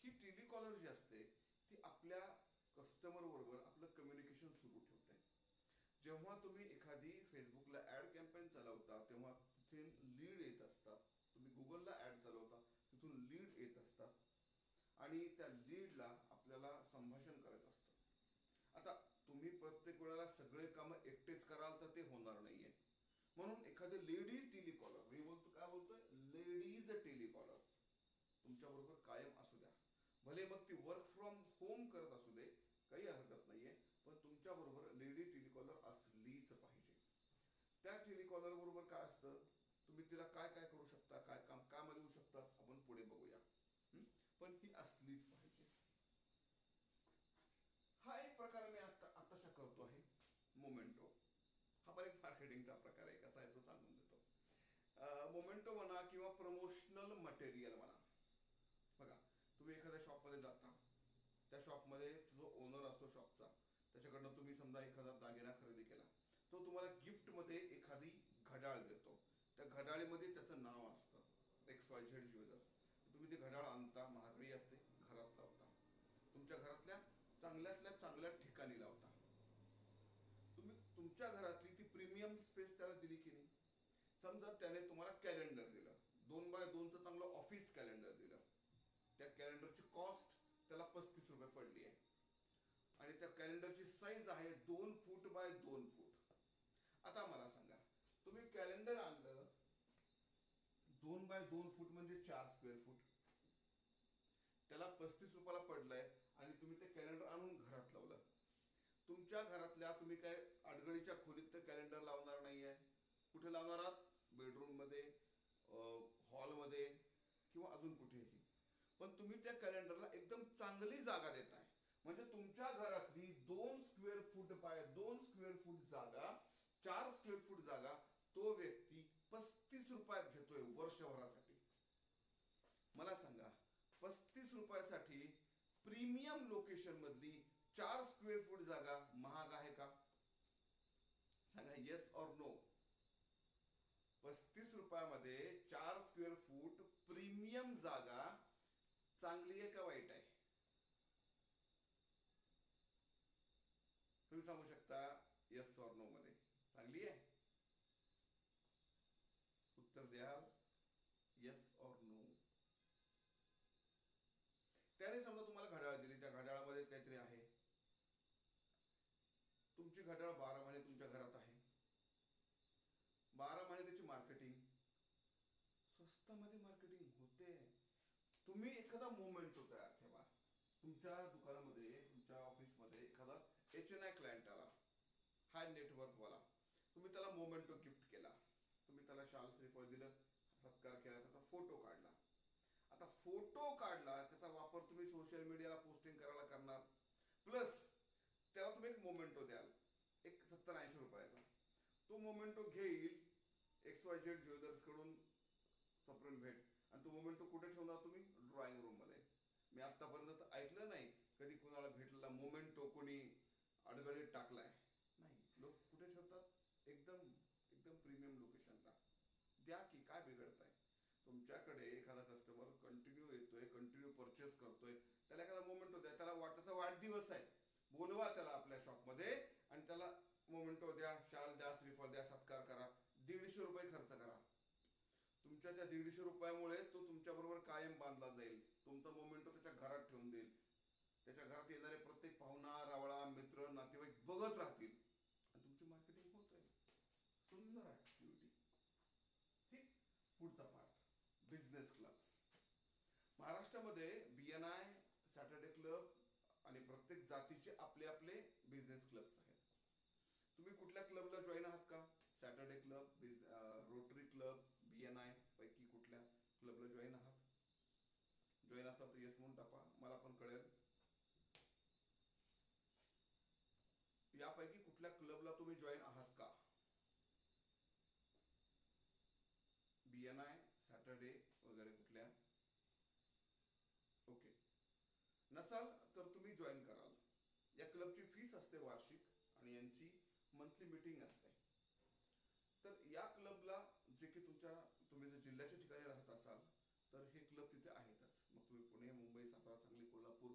ही टेलिकॉलर जी असते ती आपल्या कस्टमर बरोबर आपलं कम्युनिकेशन सुरू ठेवते. जेव्हा तुम्ही एखादी फेसबुकला ऍड कॅम्पेन चालवता तेव्हा तिथे लीड येत असतात. तुम्ही गुगलला ऍड चालवता तिथून लीड येत असतात आणि त्या लीडला आपल्याला संभाषण करायचं असतं. आता तुम्ही प्रत्येक वेळेला सगळे कामं एकटेच कराल तर ते होणार नाहीये. म्हणून एखादे लेडीज टेलिकॉलर, मी बोलतो काय बोलतोय, लेडीज टेलिकॉलर तुमच्या बरोबर कायम असू द्या. भले मग ती वर्क फ्रॉम होम करत असू दे, काही हरकत नाहीये, पण तुमच्या बरोबर लेडी टेलिकॉलर असलीच पाहिजे. त्या टेलिकॉलर बरोबर काय असतं, तुम्ही तिला काय काय करू शकता, काय काम काय मध्ये होऊ शकतात, आपण पुढे बघूया. पण ही असलीच पाहिजे. हा एक प्रकार मी आताशा करतो आहे, मोमेंटो. हा पण एक मार्केटिंगचा प्रकार आहे. कसा आहे तो सांगून देतो. मोमेंटो म्हणा किंवा प्रमोशनल मटेरियल म्हणा. बघा, तुम्ही एखाद्या शॉपमध्ये जाता, त्या शॉपमध्ये जो ओनर असतो शॉपचा, त्याच्याकडनं तुम्ही समजा एखादा दागिना खरेदी केला, तो तुम्हाला गिफ्टमध्ये एखादी घड्याळ देतो. त्या घड्याळीमध्ये त्याचं नाव असतं XYZ ज्वेलर्स. तुम्ही ती घड्याळ आणता, महागडी असते, घरात लावता. तुमच्या घरातल्या चांगल्यातल्या चांगल्या ठिकाणी लावता. तुम्ही तुमच्या घरातली ती प्रीमियम स्पेस त्याला दिली की नाही. समजा त्याने तुम्हाला कॅलेंडर दिलं, 2x2चं चांगलं ऑफिस कॅलेंडर दिलं. त्या कॅलेंडरची कॉस्ट त्याला 35 रुपये पडली आहे आणि त्या कॅलेंडरची साईज आहे 2 फूट बाय 2 फूट. आता मला सांगा, तुम्ही कॅलेंडर आणलं 2x2 फूट म्हणजे 4 स्क्वेअर फूट, त्याला 35 रुपयाला पडलंय आणि तुम्ही ते कॅलेंडर आणून घरात लावलं. तुमच्या घरातल्या तुम्ही काय अडगळीच्या खोलीत तर कॅलेंडर लावणार नाहीये. कुठे लावणार आहात? बेडरूम मध्ये, हॉलमध्ये किंवा अजून कुठेही. पण तुम्ही त्या कॅलेंडरला एकदम चांगली जागा देताय. म्हणजे तुमच्या घरातली 2 square foot by 2 square foot जागा, 4 स्क्वेअर फूट जागा तो व्यक्ती 35 रुपयात घेतोय वर्षभरासाठी. मला सांगा, 35 रुपयासाठी प्रीमियम लोकेशन मधली 4 स्क्वेअर फूट जागा महाग आहे का? सांगा येस और नो. 35 रुपयामध्ये 4 स्क्वेअर फूट प्रीमियम जागा चांगली आहे का वाईट आहे? तुम्ही सांगू शकता येस और नो मध्ये. चांगली आहे? उत्तर द्याल येस और नो. त्याने समजा तुम्हाला घड्याळ दिली, त्या घड्याळामध्ये काहीतरी आहे. तुमची घड्याळ 12 महिने तुमच्या घरात आहे. 12 महिने त्याची मार्केटिंग, स्वस्तामध्ये मार्केटिंग होते. तुम्ही एखादा मोमेंटो तयार ठेवा. तुमच्या दुकानामध्ये, तुमच्या ऑफिसमध्ये एखादा HNI क्लायंट आला, हाय नेटवर्कवाला, तुम्ही त्याला मोमेंटो गिफ्ट केला, तुम्ही त्याला शाल श्रीफळ दिलं, सत्कार केला, त्याचा फोटो काढला. आता फोटो काढला, त्याचा वापर तुम्ही सोशल मीडियाला पोस्टिंग करायला करणार, प्लस त्याला तुम्ही एक मोमेंटो द्याल, एक 70-80 रुपयाचा. तो मोमेंटो घेईल XYZ ज्वेलर्स कडून सप्रेम भेट, आणि तो मोमेंटो कुठे ठेवणार तुम्ही? ड्रॉइंग रूम मध्ये. मी आतापर्यंत ऐकलं नाही कधी कुणाला भेटलेला मोमेंटो कोणी अडगळीत टाकलाय. नाही, लोक कुठे ठेवतात? एकदम एकदम प्रीमियम लोकेशनला. द्या की, काय बिघडताय? तुमच्याकडे एखादा कस्टमर कंटिन्यू येतोय, कंटिन्यू परचेस करतोय, त्याला एखादा मोमेंटो द्या. त्याचा वाढदिवस आहे, बोलवा त्याला आपल्या शॉपमध्ये आणि त्याला मोमेंटो द्या, शाल द्या, श्रीफळ द्या, सत्कार करा. 150 रुपये खर्च करा. तुमच्या त्या 150 रुपयामुळे तो तुमच्या बरोबर कायम बांधला जाईल. तुमचा मोमेंटो त्याच्या घरात ठेवून देईल. त्याच्या घरात येणारे प्रत्येक पाहुणा, रावळा, मित्र, नातेवाईक बघत राहतील आणि तुमची मार्केटिंग होत राहील. सुंदर ऍक्टिव्हिटी. ठीक. पुढचा पार्ट, बिझनेस क्लब्स. महाराष्ट्रामध्ये BNI, सॅटर्डे क्लब आणि प्रत्येक जातीचे आपले आपले बिझनेस क्लब्स आहेत. तुम्ही कुठल्या क्लबला जॉईन आहात का? Saturday club, rotary club, BNI पैकी कुठल्या क्लबला जॉईन आहात? जॉईन असाल तर येस म्हणून टाका, मला पण कळेल. यापैकी कुठल्या क्लबला तुम्ही जॉईन आहात का? BNI, सॅटर्डे वगैरे कुठल्या? ओके. नसाल तर तुम्ही जॉईन कराल. या क्लबची फीस असते वार्षिक आणि यांची मंथली मीटिंग असते. तर या क्लबला जे की तुम्ही जर जिल्ह्याच्या ठिकाणी राहत असाल तर हे क्लब तिथे आहेतच. मग तुम्ही पुणे, मुंबई, सातारा, सांगली, कोल्हापूर,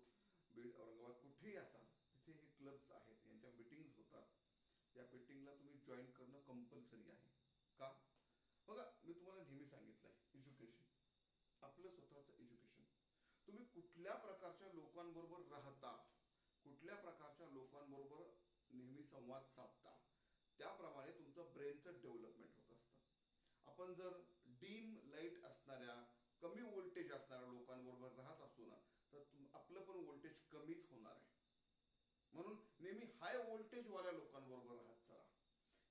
बीड, औरंगाबाद कुठेही असाल, तिथे हे क्लब्स आहेत, यांच्या मीटिंग्स होतात. या मीटिंगला तुम्ही जॉईन करणं कंपल्सरी आहे. का? बघा, मी तुम्हाला नेहमी सांगितलंय, एज्युकेशन, आपलं स्वतःचं एज्युकेशन. तुम्ही कुठल्या प्रकारच्या लोकांबरोबर राहता, कुठल्या प्रकारच्या लोकांबरोबर नेहमी संवाद साधता, त्याप्रमाणे तुमचं ब्रेनचं डेव्हलपमेंट होत असतं. आपण जर डीम लाईट असणाऱ्या, कमी व्होल्टेज असणाऱ्या लोकांबरोबर राहत असू ना, तर आपलं पण व्होल्टेज कमीच होणार आहे. म्हणून नेहमी हाय व्होल्टेज वाल्या लोकांबरोबर राहत चला,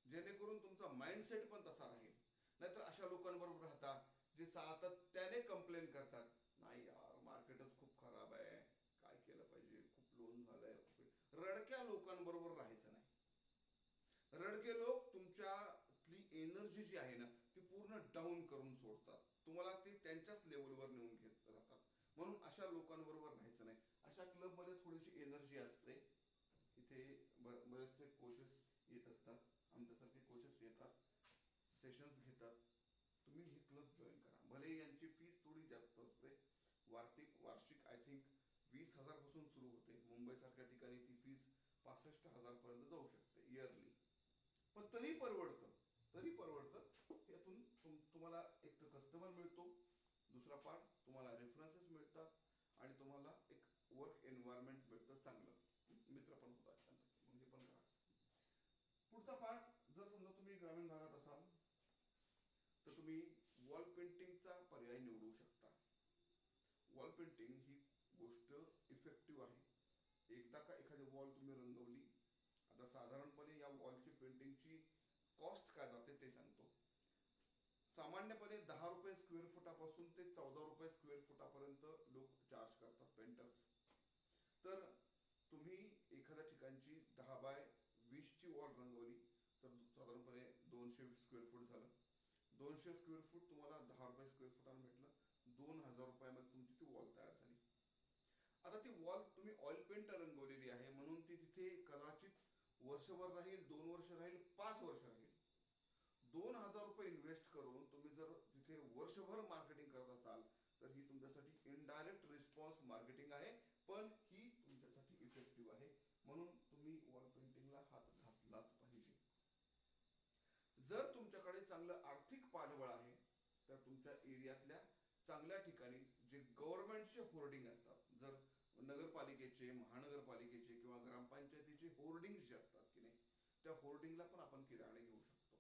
जेणेकरून तुमचा माइंडसेट पण तसा राहील. नाहीतर अशा लोकांबरोबर राहता जे सातत्याने कंप्लेन करतात, नाही यार मार्केटच खूप खराब आहे, काय केलं पाहिजे, खूप लोन झालंय. रडक्या लोकांबरोबर राहायचं नाही. रडके लोक तुमच्यातली एनर्जी जी आहे ना ती पूर्ण डाऊन करून सोडतात, तुम्हाला ते त्यांच्याच लेवलवर नेऊन घेत राहतात. म्हणून अशा लोकांबरोबर राहायचं नाही. अशा क्लबमध्ये थोडीशी एनर्जी असते. इथे बरेचसे कोचेस येत असतात, आमच्यासारखे कोचेस येतात, सेशन्स घेतात. तुम्ही हे क्लब जॉईन करा. भले यांची फीस थोडी जास्त असते, वार्षिक आय थिंक 20,000 पासून सुरू होते. मुंबई सारख्या ठिकाणी ती फीस 65,000 पर्यंत जाऊ शकते इयरली. पण तरी परवडतं, यातून तुम्हाला एक तर कस्टमर मिळतो, दुसरा पार्ट तुम्हाला रेफरन्सेस मिळतात आणि तुम्हाला एक वर्क एन्व्हायरमेंट मिळतं चांगलं, मित्र पण होतात छान. मग हे पण करा. पुढचा पार्ट, जर समजा तुम्ही ग्रामीण भागात असाल तर तुम्ही वॉल पेंटिंगचा पर्याय निवडू शकता. वॉल पेंटिंग ही गोष्ट इफेक्टिव्ह आहे. एकदा का एखादी वॉल तुम्ही रंगवली, आता साधारणपणे या वॉलची पेंटिंगची कॉस्ट काय जाते ते सांगतो. सामान्यपणे 10 रुपये स्क्वेअर फुटापासून ते 14 रुपये स्क्वेअर फुटापर्यंत लोक चार्ज करतात पेंटर्स. तर तुम्ही एखाद्या ठिकाणची 10x20 ची वॉल रंगवली तर साधारणपणे 200 स्क्वेअर फूट झालं. 200 स्क्वेअर फूट तुम्हाला 10 रुपये स्क्वेअर फुटानं भेटलं. 2,000 रुपयामध्ये तुमची ती वॉल तयार झाली. आता ती वॉल तुम्ही ऑइल पेंट रंगवलेली आहे म्हणून ती तिथे कदाचित वर्षभर राहील, 2 वर्ष राहील, 5 वर्ष राहील. 2,000 रुपये इन्व्हेस्ट करून तुम्ही जर तिथे वर्षभर मार्केटिंग करत असाल तर ही तुमच्यासाठी इनडायरेक्ट रिस्पॉन्स मार्केटिंग आहे, पण ही तुमच्यासाठी इफेक्टिव्ह आहे. म्हणून तुम्ही वॉल पेंटिंगला हात घातलाच पाहिजे. जर तुमच्याकडे चांगलं आर्थिक पाठबळ आहे तर तुमच्या एरियातल्या चांगल्या ठिकाणी जे गव्हर्नमेंटचे होर्डिंग असतात, जर नगरपालिकेचे, महानगरपालिकेचे किंवा ग्रामपंचायतीचे होर्डिंग्स जे असतात की नाही, त्या होर्डिंगला पण आपण किराणे घेऊ शकतो.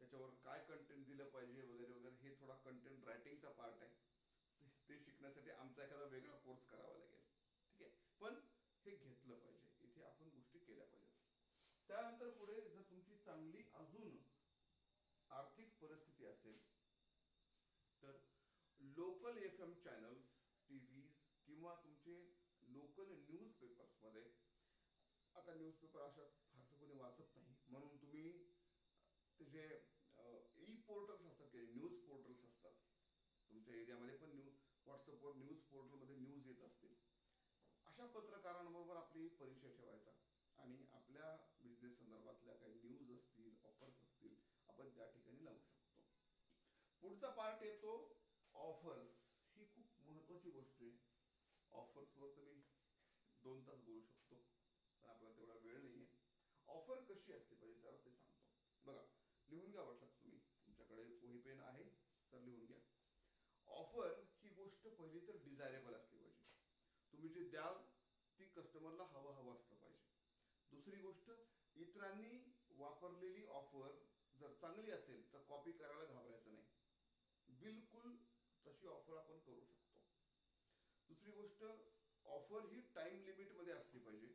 त्याच्यावर काय कंटेंट दिलं पाहिजे वगैरे वगैरे, हे थोडा कंटेंट रायटिंगचा पार्ट आहे, ते शिकण्यासाठी आमचा एखादा वेगळा कोर्स करावा लागेल. ठीक आहे, पण हे घेतलं पाहिजे, इथे आपण गोष्टी केल्या पाहिजेत. त्यानंतर पुढे जर तुमची चांगली अजून आर्थिक परिस्थिती असेल तर लोकल FM चॅनल्स, टीव्हीज किंवा तुमचे लोकल न्यूज पेपर्समध्ये, आता न्यूजपेपर अशा फारसं कोणी वाचत नाही म्हणून तुम्ही ते जे ई पोर्टल्स असतात की न्यूज पोर्टल्स असतात तुमच्या एरियामध्ये पण व्हॉट्सअपवर न्यूज पोर्टलमध्ये न्यूज येत असतील, अशा पत्रकारांबरोबर आपली परिचय ठेवायचा आणि आपल्या बिझनेस संदर्भातल्या काही न्यूज असतील, ऑफर्स असतील, आपण त्या ठिकाणी लावू शकतो. पुढचा पार्ट येतो ऑफर्स. ही खूप महत्वाची गोष्ट आहे. ऑफर्सवर तर मी 2 तास बोलू शकतो पण आपल्याला तेवढा वेळ नाहीये. ऑफर कशी असली पाहिजे त्याला ते सांगतो. बघा, लिहून घ्या वाटलं तुम्ही, तुमच्याकडे वही पेन आहे तर लिहून घ्या. ऑफर ही गोष्ट पहिली तर डिझायरेबल असली पाहिजे. तुम्ही जे द्याल ती कस्टमरला हवं असलं पाहिजे. दुसरी गोष्ट, इतरांनी वापरलेली ऑफर जर चांगली असेल तर कॉपी करायला घाबरायचं नाही. बिलकुल तशी ऑफर आपण करू शकतो. दुसरी गोष्ट, ऑफर ही टाइम लिमिट मध्ये असली पाहिजे.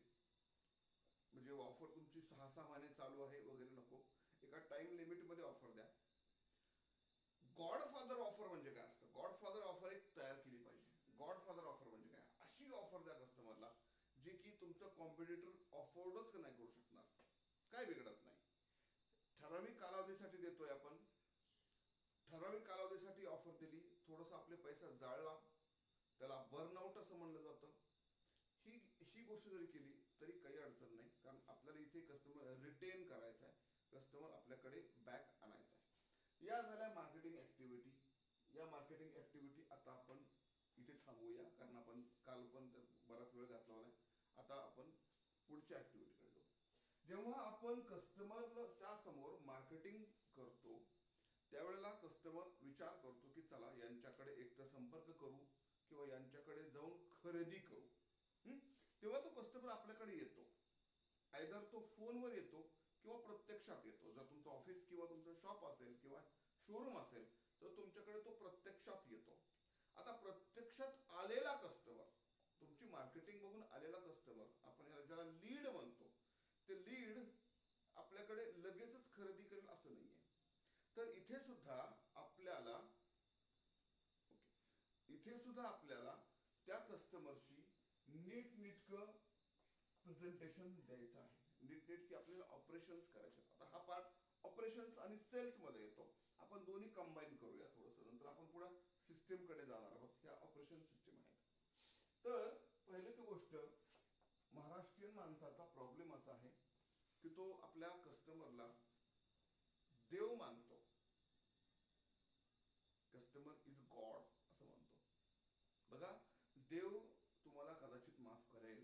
म्हणजे ऑफर तुमची 6 महिने चालू आहे वगैरे नको, एका टाइम लिमिट मध्ये ऑफर द्या. गॉडफादर ऑफर म्हणजे काय असतं? गॉडफादर ऑफर एक तयार केली पाहिजे. गॉडफादर ऑफर म्हणजे काय? अशी ऑफर द्या कस्टमरला जे की तुमचा कॉम्पिटिटर अफोर्डच नाही करू शकणार. काय बिघडत नाही. ठराविक कालावधीसाठी देतोय आपण, ठराविक कालावधीसाठी ऑफर दिली, थोडंसं आपले पैसा जाळला, त्याला बर्नआउट असं म्हणलं जातं. ही ही गोष्ट जरी केली तरी काही अडचण नाही, कारण आपल्याला इथे कस्टमर रिटेन करायचा आहे, कस्टमर आपल्याकडे बॅक आणायचा आहे. या झाल्या मार्केटिंग ऍक्टिव्हिटी. या मार्केटिंग ऍक्टिव्हिटी आता आपण इथे थांबवूया, कारण आपण काल पण बराच वेळ घातला. आता आपण पुढच्या ऍक्टिव्हिटीकडे जाऊ. जेव्हा आपण कस्टमरच्या समोर मार्केटिंग करतो त्यावेळेला कस्टमर विचार करतो की चला यांच्याकडे एक तर संपर्क करू किंवा यांच्याकडे जाऊन खरेदी करू. तेव्हा तो कस्टमर आपल्याकडे येतो. आयदर तो फोनवर येतो किंवा प्रत्यक्षात येतो. जर तुमचं ऑफिस किंवा तुमचं शॉप असेल किंवा शोरूम असेल तर तुमच्याकडे तो प्रत्यक्षात येतो. आता प्रत्यक्षात आलेला कस्टमर, तुमची मार्केटिंग बघून आलेला कस्टमर, आपण ज्याला लीड म्हणतो, ते लीड आपल्याकडे लगेचच खरेदी करेल असं नाहीये. तर इथे सुद्धा आपल्याला त्या कस्टमरशी नीटनेटकं प्रेझेंटेशन द्यायचं आहे. नीटनेटकी आपल्याला ऑपरेशन्स करायचे. आता हा पार्ट ऑपरेशन्स आणि सेल्स मध्ये येतो. आपण दोन्ही कंबाईन करूया थोडंसं, नंतर आपण पुढे सिस्टीम कडे जाणार आहोत. ह्या ऑपरेशन सिस्टीम आहेत. तर पहिली ती गोष्ट, महाराष्ट्रीयन माणसाचा प्रॉब्लेम असा आहे की तो आपल्या कस्टमरला देव मानतो. कस्टमर इज गॉड असं म्हणतो. बघा, देव तुम्हाला कदाचित माफ करेल,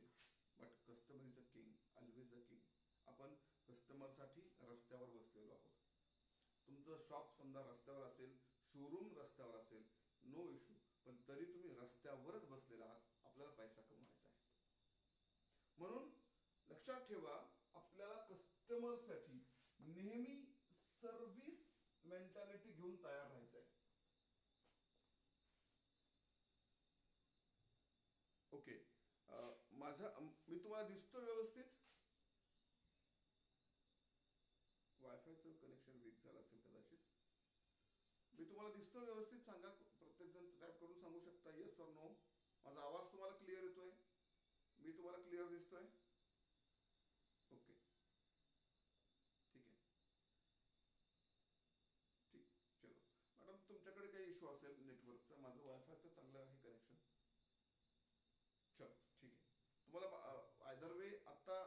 but customer is a king, always a king. आपण कस्टमरसाठी रस्त्यावर बसलेलो आहोत. तुमचं शॉप समजा रस्त्यावर असेल, शोरूम रस्त्यावर असेल, नो इश्यू, पण तरी तुम्ही रस्त्यावरच बसलेला आहात. आपल्याला पैसा कमवायचा आहे. म्हणून लक्षात ठेवा, आपल्याला कस्टमरसाठी नेहमी सर्व्हिस मेंटॅलिटी घेऊन तयार राहायचं आहे. ओके, मी तुम्हाला दिसतो व्यवस्थित? वायफायचं कनेक्शन वीक झालं असेल कदाचित. मी तुम्हाला दिसतो व्यवस्थित? सांगा, प्रत्येक जण टाईप करून सांगू शकता येस और नो. माझा आवाज तुम्हाला क्लिअर येतोय? मी तुम्हाला क्लिअर दिसतोय? ओके, ठीक आहे, ठीक. चलो मॅडम, तुमच्याकडे काही इश्यू असेल नेटवर्कचा, माझं वायफाय तर चांगलं आहे कनेक्शन. चलो ठीक आहे. तुम्हाला आयदर वे आता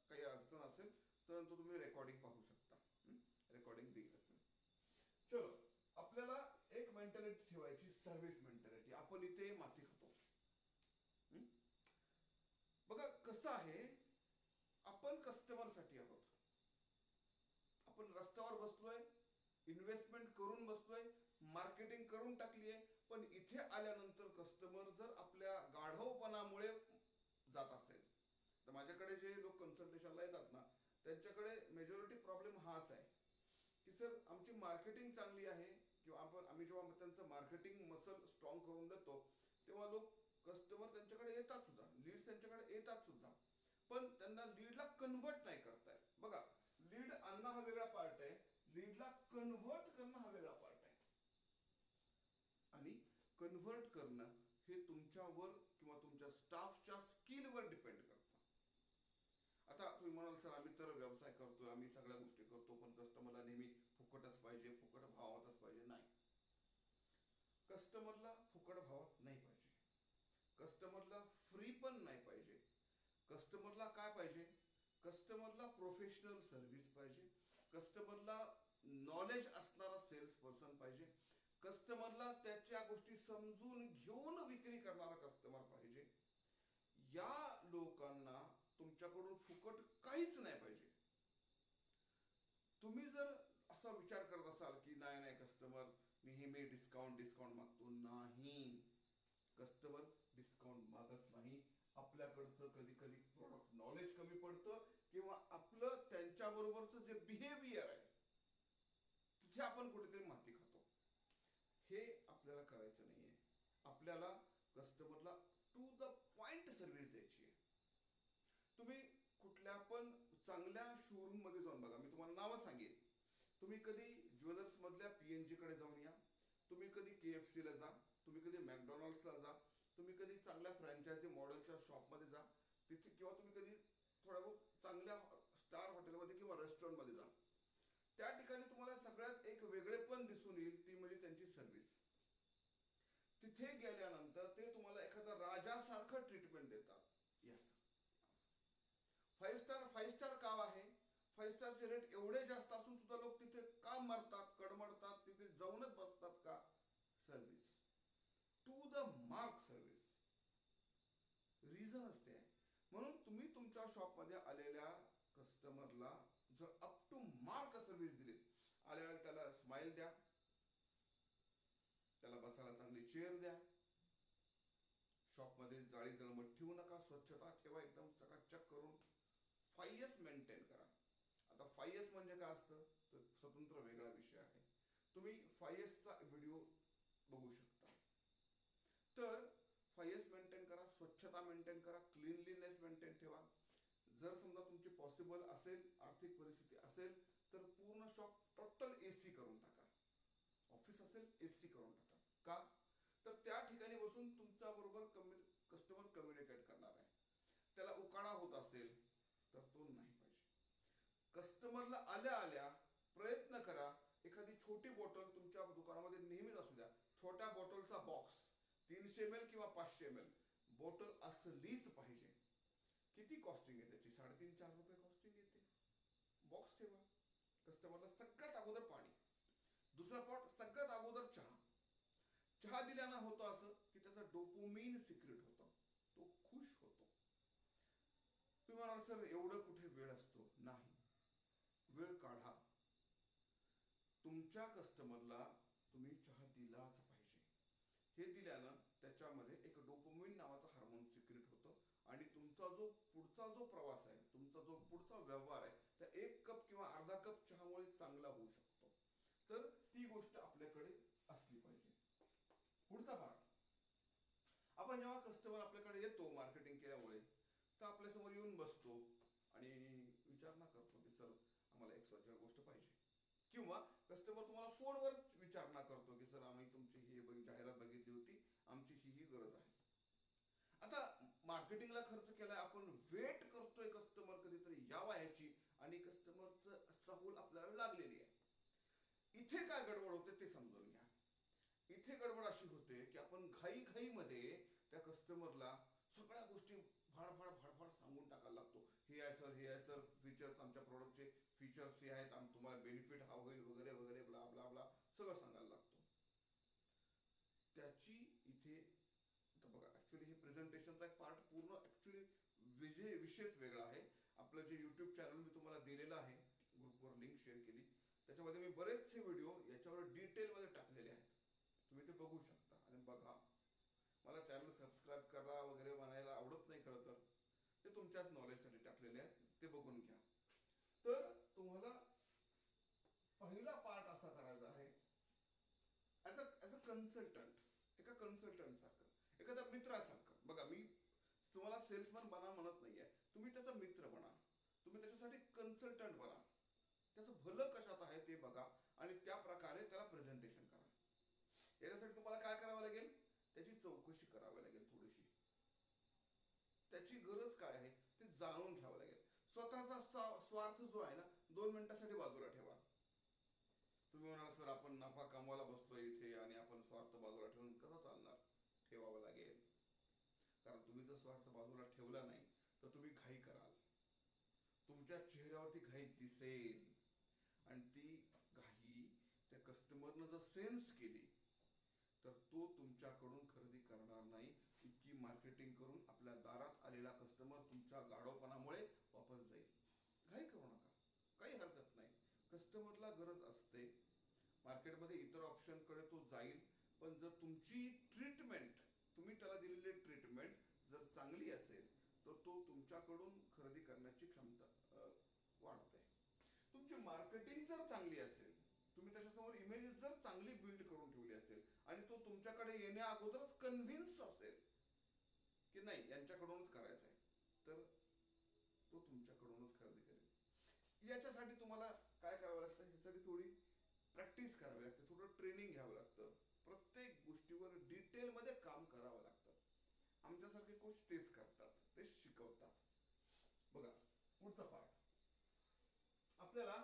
काही अडचण असेल तर तुम्ही रेकॉर्डिंग पाहू शकता. रेकॉर्डिंग देईल असेल. चलो, आपल्याला एक मेंटॅलिटी ठेवायची, सर्व्हिस मेंटॅलिटी. आपण इथे माती खातो. बघा कसं आहे, आपण कस्टमरसाठी आहोत. आपण रस्त्यावर बसलोय, इन्व्हेस्टमेंट करून बसलोय, मार्केटिंग करून टाकली आहे, पण इथे आल्यानंतर कस्टमर जर आपल्या गाढवपणामुळे जात असेल तर माझ्याकडे जे लोक कन्सल्टेशनला येतात ना, त्यांच्याकडे मेजॉरिटी प्रॉब्लेम हाच आहे की सर आमची मार्केटिंग चांगली आहे, किंवा आम्ही जेव्हा त्यांचं मार्केटिंग मसल स्ट्रॉंग करून देतो तेव्हा लोक कस्टमर त्यांच्याकडे येतात सुद्धा, लीड्स त्यांच्याकडे येतात सुद्धा, पण त्यांना लीडला कन्वर्ट नाही करताय. बघा, लीड आणणं हा वेगळा पार्ट आहे, लीडला कन्वर्ट करणं हा वेगळा पार्ट आहे. आणि कन्वर्ट करणं हे तुमच्यावर किंवा तुमच्या स्टाफच्या स्किलवर डिपेंड करतं. आता तुम्ही म्हणाल सर आम्ही तर व्यवसाय करतोय, आम्ही सगळ्या गोष्टी करतो, पण कस्टमरला नेहमी फुकटच पाहिजे, फुकट भावातच पाहिजे. नाही, कस्टमरला फुकट भावात नाही पाहिजे, कस्टमरला फ्री पण नाही पाहिजे. कस्टमरला काय पाहिजे? कस्टमरला प्रोफेशनल सर्व्हिस पाहिजे, कस्टमरला नॉलेज असणारा सेल्स पर्सन पाहिजे, कस्टमरला त्याच्या गोष्टी समजून घेऊन विक्री करणारा कस्टमर पाहिजे. या लोकांना तुमच्याकडून फुकट काहीच नाही पाहिजे. तुम्ही जर असा विचार करत असाल की नाही नाही कस्टमर नेहमी डिस्काउंट डिस्काउंट मागतो, नाही, कस्टमर डिस्काउंट मागत नाही. आपल्याकडचं कधी कधी प्रोडक्ट नॉलेज कमी पडतं किंवा आपलं त्यांच्याबरोबरचं जे बिहेवियर आहे तिथे आपण कुठेतरी माती खातो. हे आपल्याला करायचं नाहीये. आपल्याला कस्टमरला टू द पॉइंट सर्व्हिस द्यायची आहे. तुम्ही कुठल्या पण चांगल्या शोरूम मध्ये जाऊन बघा, मी तुम्हाला नावं सांगेन. तुम्ही कधी ज्वेलर्स मधल्या PNG कडे जाऊन या, तुम्ही कधी KFC ला जा, तुम्ही कधी मॅकडॉनल्ड्सला जा, तुम्ही कधी चांगल्या फ्रँचायझी मॉडेलच्या शॉपमध्ये जा तिथे, किंवा तुम्ही कधी थोड्या बहुत चांगल्या स्टार हॉटेलमध्ये किंवा रेस्टॉरंटमध्ये जा. त्या ठिकाणी तुम्हाला सगळ्यात एक वेगळेपण दिसून येईल, ती म्हणजे त्यांची सर्व्हिस. तिथे गेल्यानंतर ते तुम्हाला एखादा राजासारखं ट्रीटमेंट देतात. यस, 5 स्टार का आहे? 5 स्टारचे रेट एवढे जास्त असून सुद्धा लोक तिथे का मरतात, कडमडतात, तिथे जाऊनच बसतात का? Service, to the mark service, reason असते. म्हणून तुम्ही तुमच्या शॉपमध्ये आलेल्या कस्टमरला जर अप टू मार्क सर्व्हिस दिली, आल्यावर त्याला स्माइल द्या, त्याला बसायला चांगली चेअर द्या, शॉपमध्ये जाळी जळमट ठेवू नका, स्वच्छता ठेवा एकदम चकाचक करून, 5S मेंटेन करा. आता 5S म्हणजे काय असतं तर स्वतंत्र वेगळा विषय आहे, तुम्ही 5Sचा व्हिडिओ बघू शकता. तर 5S मेंटेन करा, स्वच्छता मेंटेन करा, क्लीनलीनेस मेंटेन ठेवा. जर समजा तुमची पॉसिबल असेल, आर्थिक परिस्थिती असेल, तर पूर्ण शॉप टोटल AC करून टाका. ऑफिस असेल AC करून टाका. का? तर त्या ठिकाणी बसून तुमच्या बरोबर कस्टमर कम्युनिकेट करणार आहे. त्याला उकाडा होत असेल तर तो नाही पाहिजे. कस्टमरला आल्या आल्या प्रयत्न करा, एखादी छोटी बॉटल तुमच्या दुकानामध्ये नेहमीच असू द्या, छोट्या बॉटलचा बॉक्स 300 ml किंवा 500 ml बॉटल असलीच पाहिजे. किती कॉस्टिंग आहे त्याची? 3.5-4 रुपये कॉस्टिंग येते. बॉक्स ठेवा. कस्टमरला सगळ्यात अगोदर पाणी, दुसरा पॉट सगळ्यात अगोदर चहा. चहा दिल्यानं होतं असं की त्याचा डोपामाइन सिक्रेट होतं, तो खुश होतो. तुम्ही म्हणाल सर एवढं कुठे वेळ असतो? नाही, वेळ काढा. तुमच्या कस्टमरला तुम्ही चहा दिलाच पाहिजे. हे दिल्यानं त्याच्यामध्ये एक डोपामाइन नावाचा हार्मोन सिक्रेट होतं आणि तुमचा जो पुढचा जो प्रवास आहे, तुमचा जो पुढचा व्यवहार आहे, त्या 1 कप किंवा अर्धा कप चहामुळे चांगला होऊ शकतो. तर ती गोष्ट आपल्याकडे असली पाहिजे. पुढचा भाग, आपण जेव्हा कस्टमर आपल्याकडे येतो मार्केटिंग केल्यामुळे, तर आपल्यासमोर येऊन बसतो आणि विचारणा करतो की सर आम्हाला XYZ गोष्ट पाहिजे, किंवा कस्टमर तुम्हाला फोनवरच विचारणा करतो की सर आम्ही तुमची ही जाहिरात बघितली होती, आमची ही गरज आहे. आता मार्केटिंगला खर्च केलाय आपण, वेट करतोय कस्टमर कधीतरी यावा याची, आणि कस्टमरचं चाहूल आपल्याला लागलेली आहे. इथे काय गडबड होते ते समजून घ्या. इथे गडबड अशी होते की आपण घाईमध्ये त्या कस्टमरला सगळ्या गोष्टी फाडफाड फाडफाड सांगून टाकायला लागतो. हे आहे सर, हे आहे सर, फीचर्स आमच्या प्रोडक्टचे फीचर्स हे आहेत, तुम्हाला बेनिफिट हा होईल वगैरे वगैरे ब्ला ब्ला ब्ला सगळं सांगायला लागतो. त्याची इथे बघा, ऍक्च्युली हे प्रेझेंटेशनचा एक पार्ट पूर्ण ऍक्च्युली विशेष वेगळा आहे. आपलं जे YouTube चॅनल मी तुम्हाला दिलेलं आहे, ग्रुपवर लिंक शेअर केली, त्याच्यामध्ये मी बरेचसे व्हिडिओ याच्यावर डिटेलमध्ये टाकलेले आहेत, तुम्ही ते बघू शकता. आणि बघा, मला चॅनल सबस्क्राईब करा वगैरे म्हणायला आवडत नाही खरं तर, ते तुमच्याच नॉलेजसाठी टाकलेले आहेत, ते बघून घ्या. तर तुम्हाला पहिला पार्ट असा करायचा आहे ऍज अ कन्सल्टंट, एका कन्सल्टंट सारखं. एखाद्या मित्रासारखं. बघा, मी तुम्हाला सेल्समॅन बना म्हणत नाहीये, तुम्ही त्याचा मित्र बना, तुम्ही त्याच्यासाठी कन्सल्टंट बना, त्याचं भलं कशात आहे ते बघा आणि त्या प्रकारे त्याला प्रेझेंटेशन करा. याच्यासाठी तुम्हाला काय करावं लागेल, त्याची चौकशी करावी लागेल थोडीशी, त्याची गरज काय आहे ते जाणून घ्यावं लागेल. स्वतःचा स्वार्थ जो आहे ना 2 मिनिटासाठी बाजूला ठेवा. तुम्ही म्हणाल सर आपण नफा कमवायला बसतोय इथे आणि आपण स्वार्थ बाजूला ठेवून कसं चालणार, ठेवावं लागेल. कारण तुम्ही जर स्वार्थ बाजूला ठेवला नाही तर तुम्ही घाई कराल, तुमच्या चेहऱ्यावरती घाई दिसेल आणि ती घाई त्या कस्टमरनं जर सेन्स केली तर तो तुमच्याकडून खरेदी करणार नाही. इतकी मार्केटिंग करून आपल्या दारात आलेला कस्टमर तुमच्या गाढवपणामुळे वापस जाईल. घाई करू नका, काही हरकत नाही. कस्टमरला गरज असते, मार्केटमध्ये इतर ऑप्शनकडे तो जाईल, पण जर तुमची ट्रीटमेंट, तुम्ही त्याला दिलेली ट्रीटमेंट जर चांगली असेल तर तो तुमच्याकडून खरेदी करण्याची क्षमता वाढते. तुमची मार्केटिंग जर चांगली असेल, तुम्ही त्याच्यासमोर इमेजेस जर चांगली बिल्ड करून ठेवली असेल आणि तो तुमच्याकडे येण्या अगोदरच कन्व्हिन्स असेल की नाही यांच्याकडूनच करायचं आहे, तर तो तुमच्याकडूनच खरेदी करेल. याच्यासाठी तुम्हाला काय करावं लागतं, ह्यासाठी थोडी प्रॅक्टिस करावी लागते, थोडं ट्रेनिंग घ्यावं लागतं, प्रत्येक गोष्टीवर डिटेलमध्ये काम करावं लागतं. आमच्यासारखे कोच तेच करतात, तेच शिकवतात. बघा पुढचा पार्ट, आपल्याला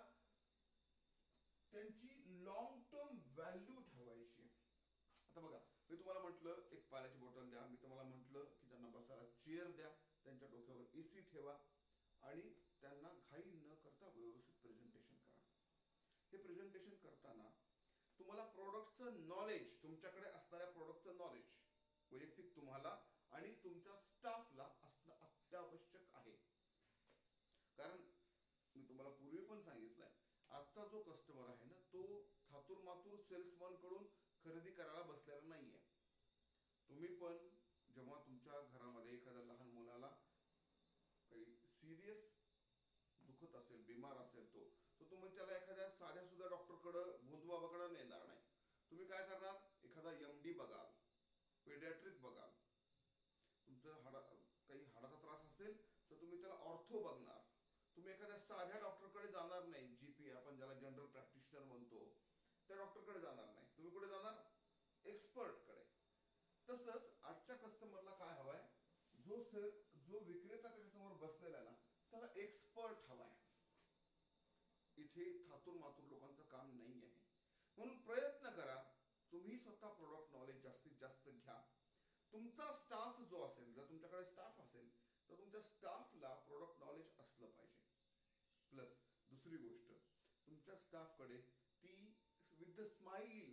त्यांची लॉंग टर्म व्हॅल्यू ठेवायची आहे. आता बघा, मी तुम्हाला म्हटलं एक पाण्याची बॉटल द्या, मी तुम्हाला म्हटलं की त्यांना बसायला चेअर द्या, त्यांच्या डोक्यावर एसी ठेवा आणि त्यांना घाई न करता व्यवस्थित प्रेझेंटेशन करा. हे प्रेझेंटेशन करताना तुम्हाला प्रोडक्टचं नॉलेज, तुमच्याकडे असणाऱ्या प्रोडक्टचं नॉलेज वैयक्तिक तुम्हाला आणि तुमच्या स्टाफला असणं अत्यावश्यक आहे. कारण मी तुम्हाला पूर्वी पण सांगितलंय, आजचा जो कस्टमर आहे ना तो थातूर मातूर सेल्समन कडून खरेदी करायला बसलेला नाहीये. तुम्ही पण जेव्हा तुमच्या घरामध्ये एखाद्या लहान मुलाला काही सिरियस दुखत असेल, बिमार असेल तो, तर तुम्ही त्याला एखाद्या साध्या सुद्धा डॉक्टरकडे, भोंदूबाबाकडे नेणार नाही. तुम्ही काय करणार, एखादा MD बघाल, पेडियाट्रिक बघाल. तुमचं काही हाडाचा त्रास असेल तर तुम्ही त्याला ऑर्थो बघणार. तुम्ही एखाद्या साध्या डॉक्टरकडे जाणार नाही, GP आपण ज्याला जनरल प्रॅक्टिशनर म्हणतो, त्या डॉक्टरकडे जाणार नाही. तुम्ही कुठे जाणार, एक्सपर्टकडे. तसंच आजच्या कस्टमरला काय हवाय, जो विक्रेता त्याच्यासमोर बसलेला आहे ना त्याला एक्सपर्ट हवाय. इथे थातूर मातूर लोकांचं काम नाही आहे. म्हणून प्रयत्न करा, तुम्ही स्वतः प्रोडक्ट नॉलेज जास्तीत जास्त घ्या. तुमचा स्टाफ जो असेल, जर तुमच्याकडे स्टाफ असेल तर तुमच्या स्टाफला प्रोडक्ट नॉलेज असलं पाहिजे. प्लस दुसरी गोष्ट, तुमच्या स्टाफकडे ती विथ द स्माइल,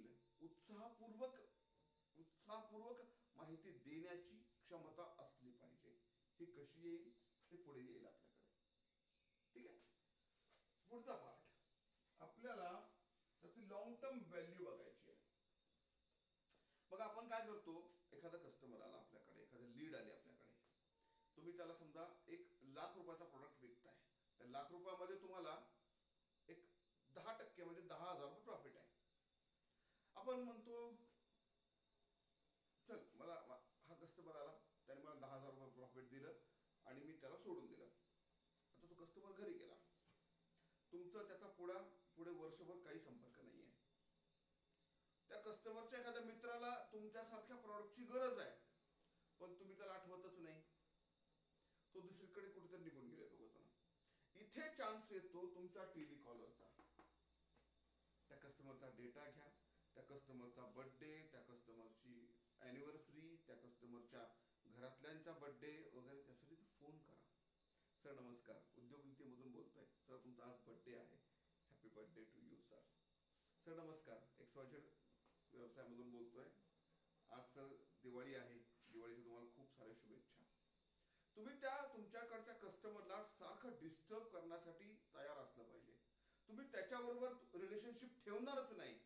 उत्साहपूर्वक माहिती देण्याची क्षमता असली पाहिजे. ही कशी येईल ते पुढे येईल आपल्याकडे. ठीक आहे. पुढचा पार्ट, आपल्याला त्याची लॉंग टर्म व्हॅल्यू बघायची आहे. बघा आपण काय करतो, एखादा कस्टमर आला आपल्याकडे, एखादा लीड आली आपल्याकडे, तुम्ही त्याला समजा 1,00,000 रुपयाचा प्रोडक्ट विकताय. त्या ₹1,00,000 तुम्हाला एक 10% म्हणजे 10,000 रुपये प्रॉफिट आहे. आपण म्हणतो चल, मला हा कस्टमर आला, त्याने मला 10,000 रुपये प्रॉफिट दिलं आणि मी त्याला सोडून दिलं. आता तो कस्टमर घरी गेला, तुमचं त्याचा पुढे वर्षभर काही संपर्क नाहीये. त्या कस्टमरच्या एखाद्या मित्राला तुमच्यासारख्या प्रॉडक्टची गरज आहे, पण तुम्ही त्याला आठवतच नाही, तो दुसरीकडे कुठेतरी निघून गेले दोघ जण. इथे चान्स येतो तुमचा टीव्ही कॉलरचा. त्या कस्टमरचा डेटा घ्या, त्या कस्टमरचा बर्थडे, त्या कस्टमरची अॅनिव्हर्सरी, त्या कस्टमरच्या घरातल्यांचा बर्थडे वगैरे, त्यासाठी फोन करा. सर नमस्कार, उद्योग नीतीमधून बोलतोय, सर तुमचा आज बर्थडे आहे, happy birthday to you sir. Sir नमस्कार, XYZ व्यवसायामधून बोलतोय, आज सर दिवाळी आहे, दिवाळीच्या तुम्हाला खूप साऱ्या शुभेच्छा. तुम्ही त्या तुमच्याकडच्या कस्टमरला सारखं डिस्टर्ब करण्यासाठी तयार असलं पाहिजे. तुम्ही त्याच्याबरोबर रिलेशनशिप ठेवणारच नाही.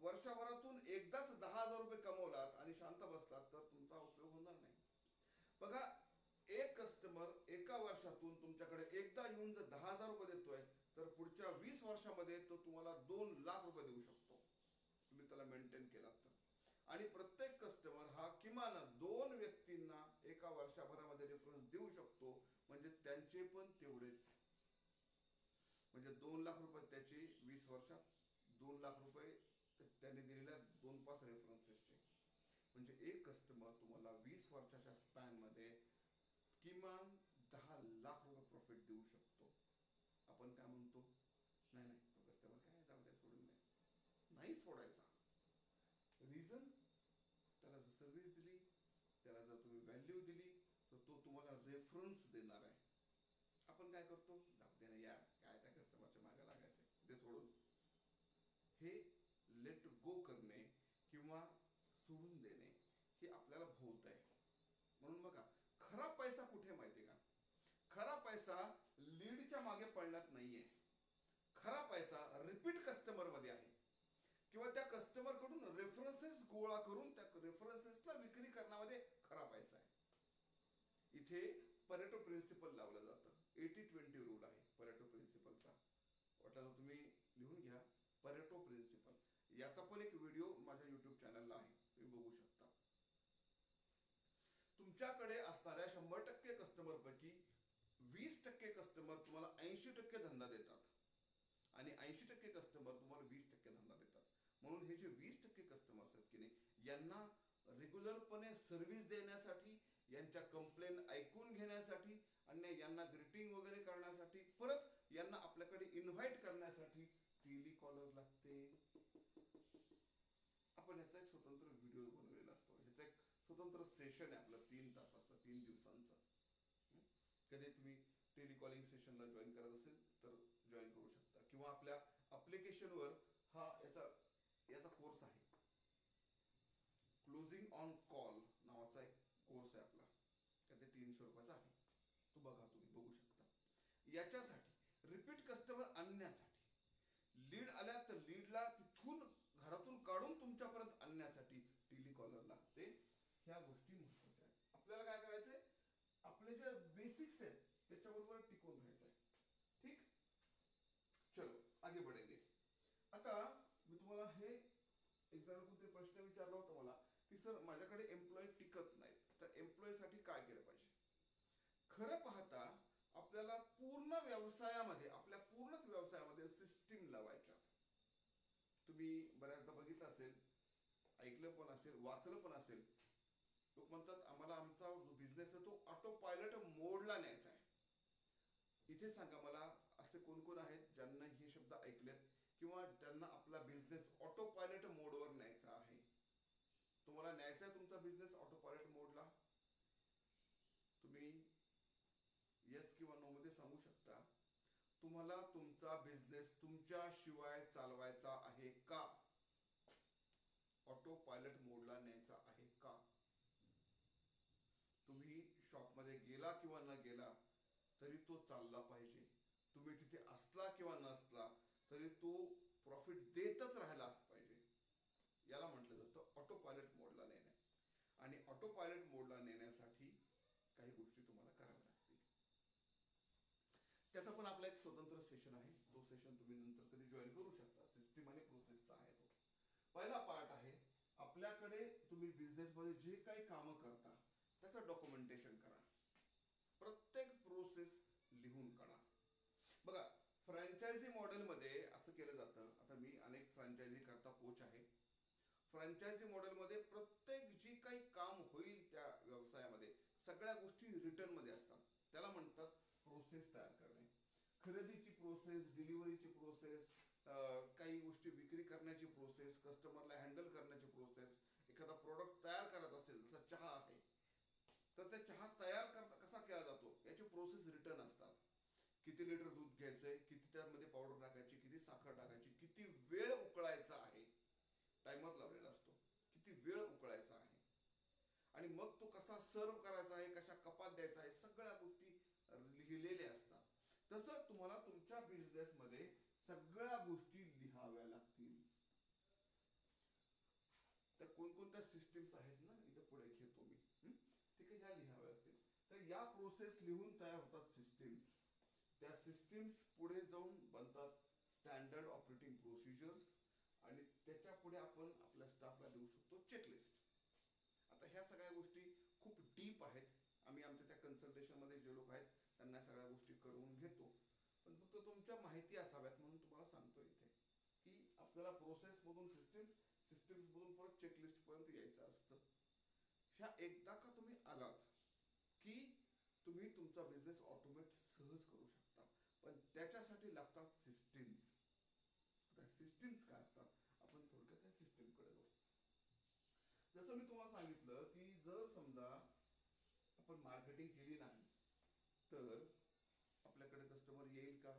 वर्षभरातून एकदाच 10,000 रुपये कमवलात आणि शांत बसलात तर तुमचा उपयोग होणार नाही. बघा, एक कस्टमर एका वर्षातून तुमच्याकडे एकदा येऊन जर 10,000 रुपये देतोय तर पुढच्या 20 वर्षामध्ये तो तुम्हाला 2,00,000 रुपये देऊ शकतो, तुम्ही त्याला मेंटेन केलात तर. आणि प्रत्येक कस्टमर हा किमान 2 व्यक्तींना एका वर्षभरामध्ये रेफरन्स देऊ शकतो. म्हणजे त्यांचे पण तेवढेच, म्हणजे 2 लाख रुपये त्याचे 20 वर्षात, 2 लाख रुपये त्यांनी दिलेल्या 2-5 रेफरन्सेसचे. म्हणजे एक कस्टमर तुम्हाला 20 वर्षाच्या स्पॅन मध्ये किमान 10 लाख रुपये प्रॉफिट देऊ शकतो. आपण काय म्हणतो, नाही नाही तो कस्टमर काय जाऊ द्या सोडून द्या, नाही सोडायचा. रिझन, त्याला जर सर्व्हिस दिली, त्याला जर तुम्ही व्हॅल्यू दिली, तर तो तुम्हाला रेफरन्स देणार आहे. आपण काय करतो, जाऊ दे ना यार, काय त्या कस्टमरच्या मागे लागायचं, ते सोडून. हे लेट गो करणे किंवा सोडून देणे हे आपल्याला भोवत आहे. म्हणून बघा, खरा पैसा कुठे माहितीये का, खरा पैसा लीडच्या मागे पडण्यात नाहीये. खरा पैसा रिपीट कस्टमर मध्ये आहे, किंवा त्या कस्टमर कडून रेफरन्सेस गोळा करून त्या रेफरन्सेसला विक्री करण्यामध्ये खरा पैसा आहे. इथे परेटो प्रिन्सिपल लावलं जातं. 80-20 रूल आहे परेटो प्रिन्सिपलचा. वाटलं तर तुम्ही लिहून घ्या, परेटो प्रिन्सिपल. याचा पण एक व्हिडिओ माझ्या युट्यूब चॅनलला आहे, तुम्ही बघू शकता. तुमच्याकडे असणाऱ्या 100% कस्टमर पैकी 20% कस्टमर तुम्हाला 80% धंदा देतात, आणि 80% कस्टमर तुम्हाला 20% धंदा देतात. म्हणून हे जे 20% कस्टमर्स आहेत की नाही, यांना रेग्युलरपणे सर्व्हिस देण्यासाठी, यांच्या कंप्लेन ऐकून घेण्यासाठी, आणि यांना ग्रीटिंग वगैरे करण्यासाठी, परत यांना आपल्याकडे इन्व्हाइट करण्यासाठी टेलिकॉलर लागते. आपण याचा एक स्वतंत्र व्हिडिओ बनवलेला असतो, ह्याचा एक स्वतंत्र सेशन आहे आपलं 3 तासाचं, 3 दिवसांचं. कधी तुम्ही टेलिकॉलिंग सेशनला जॉईन करत असेल तर जॉईन करू शकता, किंवा आपल्या अप्लिकेशनवर हा याचा कोर्स आहे. क्लोजिंग ऑन कॉल नावाचा एक कोर्स आहे आपला, ते 300 रुपयाचा आहे. तो बघा, तुम्ही बघू शकता. याच्यासाठी रिपीट कस्टमर आणण्यासाठी, लीड आल्या तर लीडला तिथून घरातून काढून तुमच्यापर्यंत आणण्यासाठी टेलिकॉलर लागते. ह्या गोष्टी महत्वाच्या आहेत. आपल्याला काय करायचंय, आपले जे बेसिक्स आहेत त्याच्याबरोबर टिकून राहायचंय. ठीक, चलो आगे बढ़ेंगे. आता मी तुम्हाला हे एक्झाम कोणते प्रश्न विचारला होता मला, की सर माझ्याकडे एम्प्लॉई टिकत नाही, तर एम्प्लॉई साठी काय केलं पाहिजे. खरं पाहता आपल्याला पूर्ण व्यवसायामध्ये, आपल्या पूर्णच व्यवसायामध्ये सिस्टीम लावायच्या. तुम्ही बऱ्याचदा बघितलं असेल, ऐकलं पण असेल, वाचलं पण असेल. लोक म्हणतात आम्हाला आमचा जो बिझनेस आहे तो ऑटो पायलट मोडला न्यायचा आहे. इथे सांगा मला, असे कोण कोण आहेत ज्यांना हे शब्द ऐकलेत, किंवा ज्यांना आपला बिझनेस ऑटो पायलट मोडवर न्यायचा आहे. तुम्हाला न्यायचा आहे तुमचा बिझनेस ऑटो पायलट मोडला, तुम्ही येस किंवा नो मध्ये सांगू शकता. तुम्हाला तुमचा बिझनेस तुमच्या शिवाय चालवायचा आहे का, ऑटो पायलट मोडला न्यायचा आहे का. तुम्ही शॉपमध्ये गेला किंवा न गेला तरी तो चालला पाहिजे. तुम्ही तिथे असला किंवा नसला तरी तो प्रॉफिट देतच राहायला पाहिजे. याला म्हटलं जातं ऑटो पायलट मोडला नेणे. आणि ऑटो पायलट मोडला नेण्यासाठी काही गोष्टी तुम्हाला कराव्या लागतील. त्याचा पण आपला एक स्वतंत्र सेशन आहे, तो सेशन तुम्ही नंतर कधी जॉईन करू शकता. सिस्टीम आणि प्रोसेसचा आहे तो. पहिला पार्ट आहे, आपल्याकडे तुम्ही बिझनेस मध्ये जे काही कामं करता त्याचं डॉक्युमेंटेशन करा. प्रत्येक प्रोसेस लिहून काढा. बघा, फ्रँचायझी मॉडेल मध्ये असं केलं जातं. आता मी अनेक फ्रँचायझी करता कोच आहे. फ्रँचायझी मॉडेल मध्ये प्रत्येक जी काही काम होईल त्या व्यवसायामध्ये सगळ्या गोष्टी रिटर्न मध्ये असतात. त्याला म्हणतात प्रोसेस तयार करणे. खरेदीची प्रोसेस, डिलिव्हरीची प्रोसेस, काही गोष्टी विक्री करण्याची प्रोसेस, कस्टमरला हँडल करण्याची प्रोसेस. एखादा प्रोडक्ट तयार करत असेल, जसा चहा आहे, तर त्या चहा तयार करता कसा केला जातो याची प्रोसेस रिटर्न असतात. किती लिटर दूध घ्यायचंय, किती त्यामध्ये पावडर टाकायची, किती साखर टाकायची, किती वेळ उकळायचा आहे, टायमर लावलेला असतो, किती वेळ उकळायचा आहे, आणि मग तो कसा सर्व करायचा आहे, कशा कपात द्यायचा आहे, सगळ्या गोष्टी लिहिलेल्या असतात. तसं तुम्हाला तुमच्या बिझनेस मध्ये सगळ्या गोष्टी लिहाव्या लागतील. त्या कोणकोणत्या सिस्टीम्स आहेत ना, इथं पुढे घेतो मी, ठीक आहे, ह्या लिहाव्या लागतील. तर या प्रोसेस लिहून तयार होतात सिस्टीम्स. त्या सिस्टीम्स पुढे जाऊन बनतात स्टँडर्ड ऑपरेटिंग प्रोसिजर्स, आणि त्याच्या पुढे आपण आपल्या स्टाफला देऊ शकतो चेकलिस्ट. आता ह्या सगळ्या गोष्टी खूप डीप आहेत. आम्ही आमच्या त्या कन्सल्टेशनमध्ये जे लोक आहेत त्यांना सगळ्या गोष्टी करून घेतो, पण फक्त तुमच्या माहिती असाव्यात म्हणून तुम्हाला सांगतो इथे की आपल्याला प्रोसेसमधून सिस्टीम्समधून परत चेकलिस्टपर्यंत यायचं असतं. ह्या एकदा का तुम्ही आलात की तुम्ही तुमचा बिझनेस ऑटोमेट सहज करू शकता, पण त्याच्यासाठी लागतात सिस्टीम्स. आता सिस्टीम्स काय असतात, आपण थोडक्यात त्या सिस्टीमकडे जाऊ. जसं मी तुम्हाला सांगितलं की जर समजा आपण मार्केटिंग केली नाही तर आपल्याकडे कस्टमर येईल का?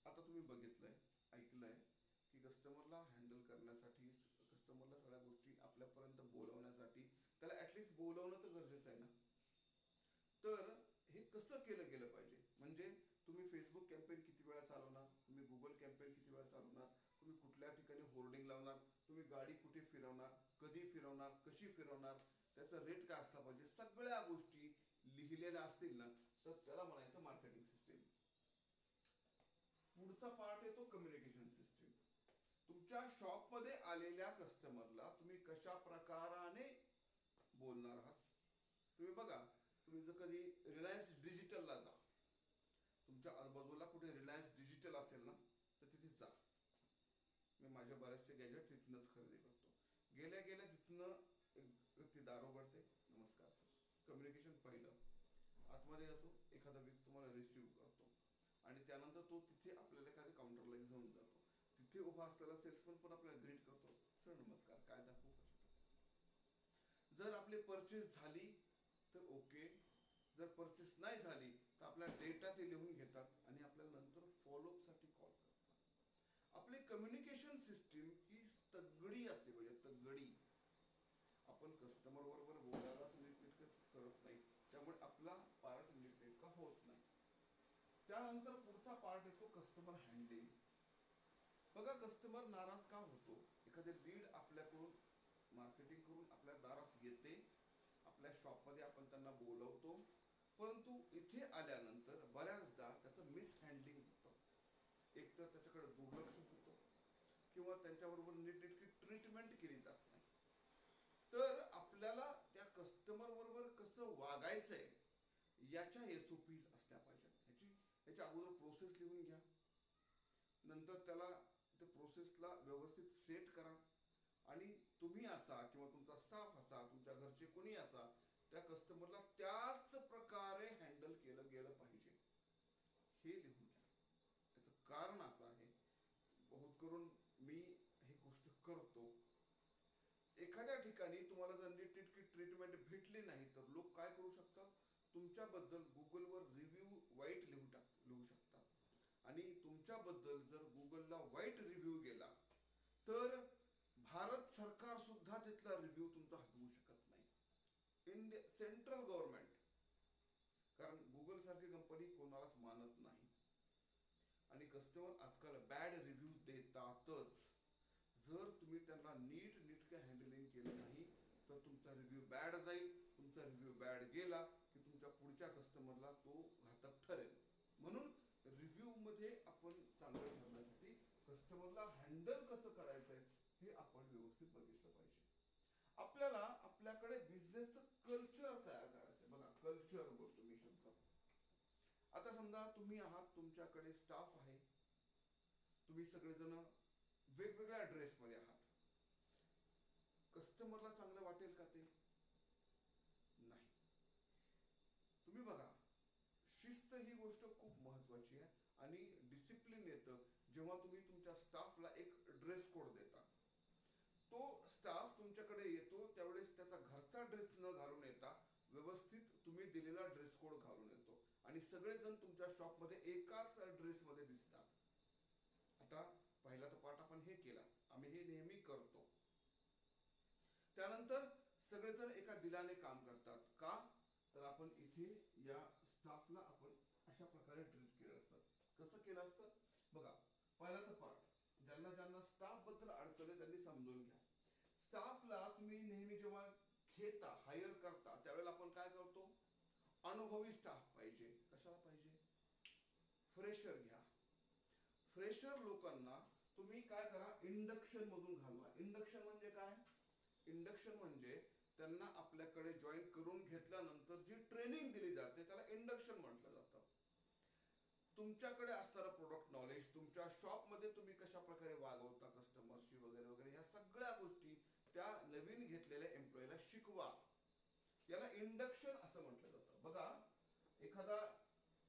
आता तुम्ही बघितलंय, ऐकलंय की कस्टमरला हँडल करण्यासाठी, कस्टमरला सगळ्या गोष्टी आपल्यापर्यंत बोलवण्यासाठी त्याला ऍटलिस्ट बोलवणं तर गरजेचं आहे ना. तर हे कसं केलं गेलं पाहिजे, म्हणजे तुम्ही फेसबुक कॅम्पेन किती वेळा चालवणार, तुम्ही गुगल कॅम्पेन किती वेळा चालवणार, तुम्ही कुठल्या ठिकाणी होर्डिंग लावणार, तुम्ही गाडी कुठे फिरवणार, कधी फिरवणार, कशी फिरवणार, त्याचा रेट काय असला पाहिजे, सगळ्या गोष्टी लिहिलेल्या असतील ना तर त्याला म्हणायचं मार्केटिंग सिस्टीम. पुढचा पार्ट येतो कम्युनिकेशन सिस्टीम. तुमच्या शॉपमध्ये आलेल्या कस्टमरला तुम्ही कशा प्रकाराने बोलणार आहात. तुम्ही बघा, तुम्ही जर कधी रिलायन्स डिजिटलला जा, तुमच्या आजूबाजूला कुठे रिलायन्स डिजिटल असेल ना तर तिथे जा. मी माझे बरेचसे गॅजेट तिथनंच खरेदी करतो. गेल्या गेल्या तिथनं एक व्यक्ती दार उघडते, नमस्कार सर, कम्युनिकेशन पहिलं. आतमध्ये जातो, एखादा व्यक्ती तुम्हाला रिसिव्ह करतो आणि त्यानंतर तो तिथे आपल्याला एखाद्या काउंटरला घेऊन जातो. तिथे उभा असलेला सेल्समन पण आपल्याला ग्रीट करतो, सर नमस्कार, काय दाखवू. जर आपली परचेस झाली तर ओके, जर परचेस नाही झाली तर आपला डेटा ते लिहून घेतात आणि आपल्याला नंतर फॉलोअपसाठी कॉल करतात. आपली कम्युनिकेशन सिस्टीम ही तगडी असली पाहिजे, तगडी. आपण कस्टमर बरोबर बोलायला नीटनेटकं करत नाही, त्यामुळे आपला पार्ट नीटनेटका होत नाही. त्यानंतर पुढचा पार्ट येतो कस्टमर हँडलिंग. बघा, कस्टमर नाराज का होतो, एखादे लीड आपल्याकडून मार्केटिंग करून आपल्या दारात येते, आपल्या शॉपमध्ये आपण त्यांना बोलवतो, परंतु इथे आल्यानंतर बऱ्याचदा त्याचं मिसहँडलिंग होतं. एकतर त्याच्याकडे दुर्लक्ष होतं किंवा त्यांच्याबरोबर नीटनेटकी ट्रीटमेंट केली जात नाही. तर आपल्याला त्या कस्टमर बरोबर कसं वागायचंय याच्या SOPs असल्या पाहिजेत. याच्या अगोदर प्रोसेस लिहून घ्या, नंतर त्याला त्या प्रोसेसला व्यवस्थित सेट करा आणि तुम्ही असा किंवा तुमचा स्टाफ असा, तुमच्या घरचे कोणी असा, त्या कस्टमरला त्याच प्रकारे हँडल केलं गेलं पाहिजे, हे लिहून घ्या. याचं कारण असं आहे, बहुत करून मी ही गोष्ट करतो, एखाद्या ठिकाणी तुम्हाला जर नीटनेटकी ट्रीटमेंट भेटली नाही तर लोक काय करू शकतात, तुमच्याबद्दल गुगलवर रिव्ह्यू वाईट लिहू शकतात आणि तुमच्याबद्दल जर गुगलला वाईट रिव्ह्यू गेला तर भारत सरकार सुद्धा तिथला रिव्ह्यू तुमचा हटवू शकत नाही, सेंट्रल गव्हर्नमेंट. कारण गुगल सारखी कंपनी कोणालाच मानत नाही आणि कस्टमर आजकाल बॅड रिव्ह्यू देतातच. जर तुम्ही त्यांना नीटनेटकं हँडलिंग केलं नाही तर तुमचा रिव्ह्यू बॅड जाईल. तुमचा रिव्ह्यू बॅड गेला की तुमच्या पुढच्या कस्टमरला तो घातक ठरेल. म्हणून रिव्ह्यू मध्ये आपण चांगलं ठरण्यासाठी कस्टमरला हँडल कसं करायचंय हे आपण व्यवस्थित बघितलं पाहिजे. आपल्याला आपल्याकडे बिझनेसचं कल्चर तयार करायचंय. बघा, कल्चर बोलतो मी शब्द. आता समजा तुम्ही आहात, तुमच्याकडे स्टाफ आहे, तुम्ही सगळेजण वेगवेगळ्या ड्रेसमध्ये आहात, कस्टमरला चांगलं वाटेल का ते? नाही. तुम्ही बघा, शिस्त ही गोष्ट खूप महत्वाची आहे आणि डिसिप्लिन येतं जेव्हा तुम्ही तुमच्या स्टाफला एक ड्रेस कोड देता. तो स्टाफ तुमच्याकडे येतो त्यावेळेस त्याचा घरचा ड्रेस न घालून येता व्यवस्थित तुम्ही दिलेला ड्रेस कोड घालून येतो आणि सगळेजण तुमच्या शॉपमध्ये एकाच ड्रेसमध्ये दिसतात. आता पहिला तर पाठ आपण हे केला, आम्ही हे नेहमी करतो. त्यानंतर सगळेजण एका दिलाने काम करतात का, तर आपण इथे या स्टाफला आपण अशा प्रकारे ट्रीट केलं असतं. कसं केलं असतं बघा, पहिला तर पार्ट, ज्यांना ज्यांना स्टाफ बद्दल अडचण आहे त्यांनी समजून घ्या. स्टाफला तुम्ही नेहमी जेव्हा घेता, हायर करता, त्यावेळेला आपण काय करतो, अनुभवी स्टाफ पाहिजे. कशाला पाहिजे? फ्रेशर घ्या. फ्रेशर लोकांना तुम्ही काय करा, इंडक्शन मधून घालवा. इंडक्शन म्हणजे काय, इंडक्शन म्हणजे त्यांना आपल्याकडे जॉईन करून घेतल्यानंतर जी ट्रेनिंग दिली जाते त्याला इंडक्शन म्हटलं जातं. तुमच्याकडे असणारं प्रोडक्ट नॉलेज, तुमच्या शॉपमध्ये तुम्ही कशा प्रकारे वागवता कस्टमरशी वगैरे वगैरे, ह्या सगळ्या गोष्टी त्या नवीन घेतलेल्या एम्प्लॉईला शिकवा. याला इंडक्शन असं म्हटलं जातं. बघा, एखादा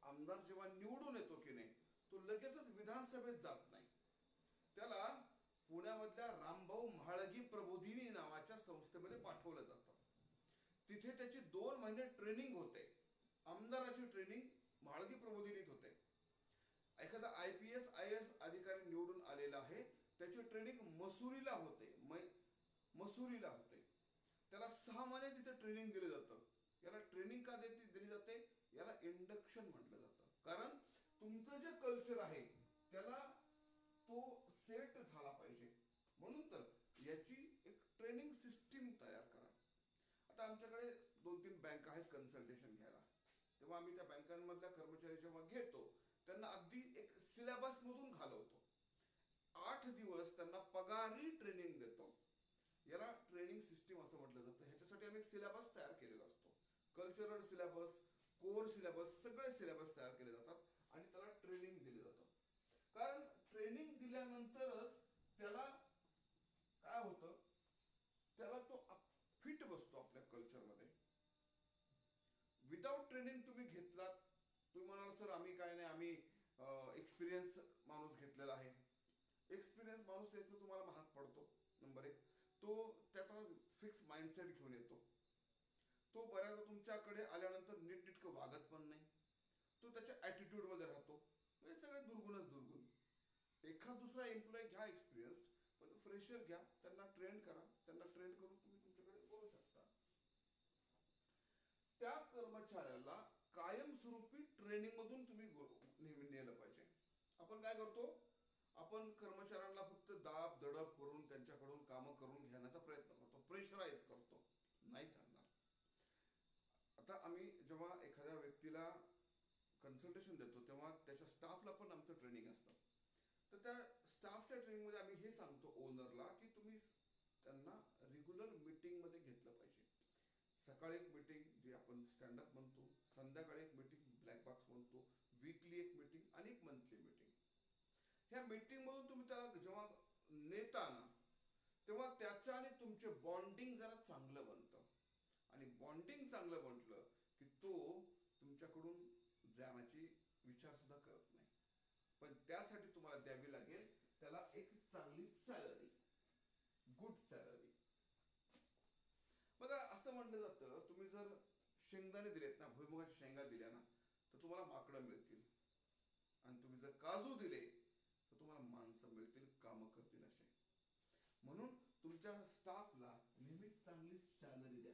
आमदार जेव्हा निवडून येतो की नाही, तो लगेचच विधानसभेत जात नाही. त्याला पुण्यामधल्या रामभाऊ म्हाळगी प्रबोधिनी नावाच्या संस्थेमध्ये पाठवलं जातं. तिथे त्याची 2 महिने ट्रेनिंग होते. आमदाराची ट्रेनिंग म्हाळगी प्रबोधिनीत होते. एखादा IPS IAS अधिकारी निवडून आलेला आहे, त्याची ट्रेनिंग मसुरीला होते. मसुरीला होते. त्याला 6 महिने तिथे ट्रेनिंग दिलं जातं. याला ट्रेनिंग का दिली जाते? याला इंडक्शन म्हटलं जातं. कारण तुमचं जे कल्चर आहे त्याला तो सेट झाला पाहिजे. म्हणून तर याची एक ट्रेनिंग सिस्टीम तयार करा. आता आमच्याकडे 2-3 बँक आहेत कन्सल्टेशन घ्यायला. तेव्हा आम्ही त्या बँकांमधल्या कर्मचारी जेव्हा घेतो त्यांना अगदी एक सिलेबस मधून घालवतो. 8 दिवस त्यांना पगारी ट्रेनिंग देतो. याला ट्रेनिंग सिस्टीम असं म्हटलं जातं. ह्याच्यासाठी आम्ही एक सिलेबस तयार केलेला असतो. कल्चरल सिलेबस, कोर सिलेबस, सगळे सिलेबस तयार केले जातात आणि त्याला ट्रेनिंग दिलं जातं. कारण ट्रेनिंग दिल्यानंतरच त्याला काय होतं, त्याला तो फिट बसतो आपल्या कल्चरमध्ये. विदाउट ट्रेनिंग तुम्ही घेतलात, तुम्ही म्हणाल सर आम्ही काय नाही, आम्ही एक्सपिरियन्स माणूस घेतलेला आहे. एक्सपिरियन्स माणूस एक तर तुम्हाला महाग पडतो. नंबर 1, तो त्याचा फिक्स माइंडसेट घेऊन येतो. तो बऱ्याचदा तुमच्याकडे आल्यानंतर नीटनेटकं वागत पण नाही. तो त्याच्या ॲटिट्यूड मध्ये राहतो. म्हणजे सगळे दुर्गुणच दुर्गुण. एखाद दुसरा एम्प्लॉई घ्या एक्सपिरियन्स, पण फ्रेशर घ्या, त्यांना ट्रेन करा. त्यांना ट्रेन करून तुम्ही तुमच्याकडे बोलू शकता. त्या कर्मचाऱ्याला कायमस्वरूपी ट्रेनिंग मधून तुम्ही नेहमी नेलं पाहिजे. आपण काय करतो, आपण कर्मचाऱ्यांना फक्त दाब दडप करून त्यांच्याकडून कामं करून घेण्याचा प्रयत्न करतो, प्रेशराईज करतो. नाही चालणार. आता आम्ही जेव्हा एखाद्या व्यक्तीला कन्सल्टेशन देतो तेव्हा त्याच्या स्टाफला पण आमचं ट्रेनिंग असतं. तर त्या स्टाफच्या ट्रेनिंगमध्ये आम्ही हे सांगतो ओनरला की तुम्ही त्यांना रेग्युलर मीटिंगमध्ये घेतलं पाहिजे. सकाळी एक मीटिंग जी आपण स्टँडअप म्हणतो, संध्याकाळी एक मीटिंग ब्लॅक बॉक्स म्हणतो, वीकली एक मीटिंग आणि एक मंथली मीटिंग. ह्या मीटिंग मधून तुम्ही त्याला जेव्हा नेता ना, तेव्हा त्याचं आणि तुमचे बॉन्डिंग जरा चांगलं बनतं. आणि बॉन्डिंग चांगलं म्हटलं की तो तुमच्याकडून जाण्याची विचार सुद्धा करत नाही. पण त्यासाठी तुम्हाला द्यावी लागेल त्याला एक चांगली सॅलरी, गुड सॅलरी. बघा, असं म्हणलं जातं तुम्ही जर शेंगदाणे दिलेत ना, भुईमुगाच्या शेंगा दिल्या ना, तर तुम्हाला माकडं मिळतील. आणि तुम्ही जर काजू दिले तर तुम्हाला माणसं मिळतील, कामं करतील असे. म्हणून तुमच्या स्टाफला नेहमी चांगली सॅलरी द्या.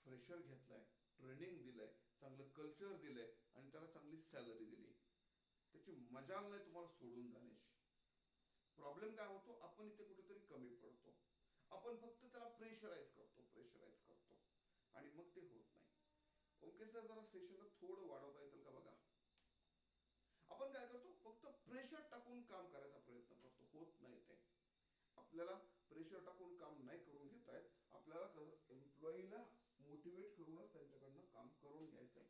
फ्रेशर घेतलाय, ट्रेनिंग दिलंय, चांगलं कल्चर दिलंय आणि त्याला चांगली सॅलरी दिली, त्याची मजाल नाही तुम्हाला सोडून जाण्याची. प्रॉब्लेम काय होतो, आपण इथे कुठेतरी कमी पडतो. आपण फक्त त्याला प्रेशराईज करतो आणि मग ते होत नाही. ओके सर, जरा सेशनला थोडं वाढवता येतील का बघा. आपण काय करतो, फक्त प्रेशर टाकून काम करायचा प्रयत्न करतो, होत नाही ते. आपल्याला प्रेशर टाकून काम नाही करून घेता येत. आपल्याला एम्प्लॉईला मोटिवेट करूनच त्यांच्याकडनं काम करून घ्यायचंय.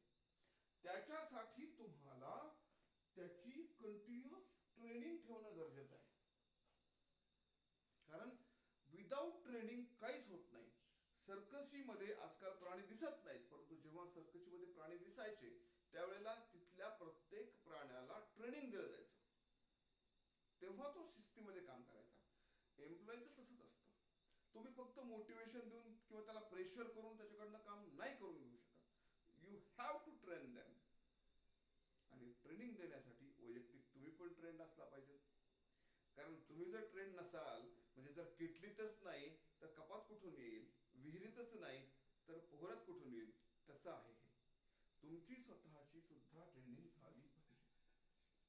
त्याच्यासाठी तुम्हाला त्याची कंटिन्युअस ट्रेनिंग ठेवणं गरजेचं आहे. कारण विदाउट ट्रेनिंग काहीच होत नाही. सर्कशीमध्ये आजकाल प्राणी दिसत नाहीत, परंतु जेव्हा सर्कशीमध्ये प्राणी दिसायचे त्यावेळेला तिथल्या प्रत्येक प्राण्याला ट्रेनिंग दिलं जायचं, तेव्हा तो शिस्तीमध्ये काम करायचा. एम्प्लॉईचं तसंच असतं. तुम्ही फक्त मोटिवेशन देऊन किंवा त्याला प्रेशर करून त्याच्याकडनं काम नाही करून घेऊ शकत. You have to train them. आणि ट्रेनिंग देण्यासाठी वैयक्तिक तुम्ही पण ट्रेंड असला पाहिजे. कारण तुम्ही जर ट्रेंड नसाल, म्हणजे जर किटलीतच नाही तर कपात कुठून येईल, विहिरीतच नाही तर पोहरात कुठून येईल, तसं आहे हे. तुमची स्वतःची सुद्धा ट्रेनिंग झाली पाहिजे.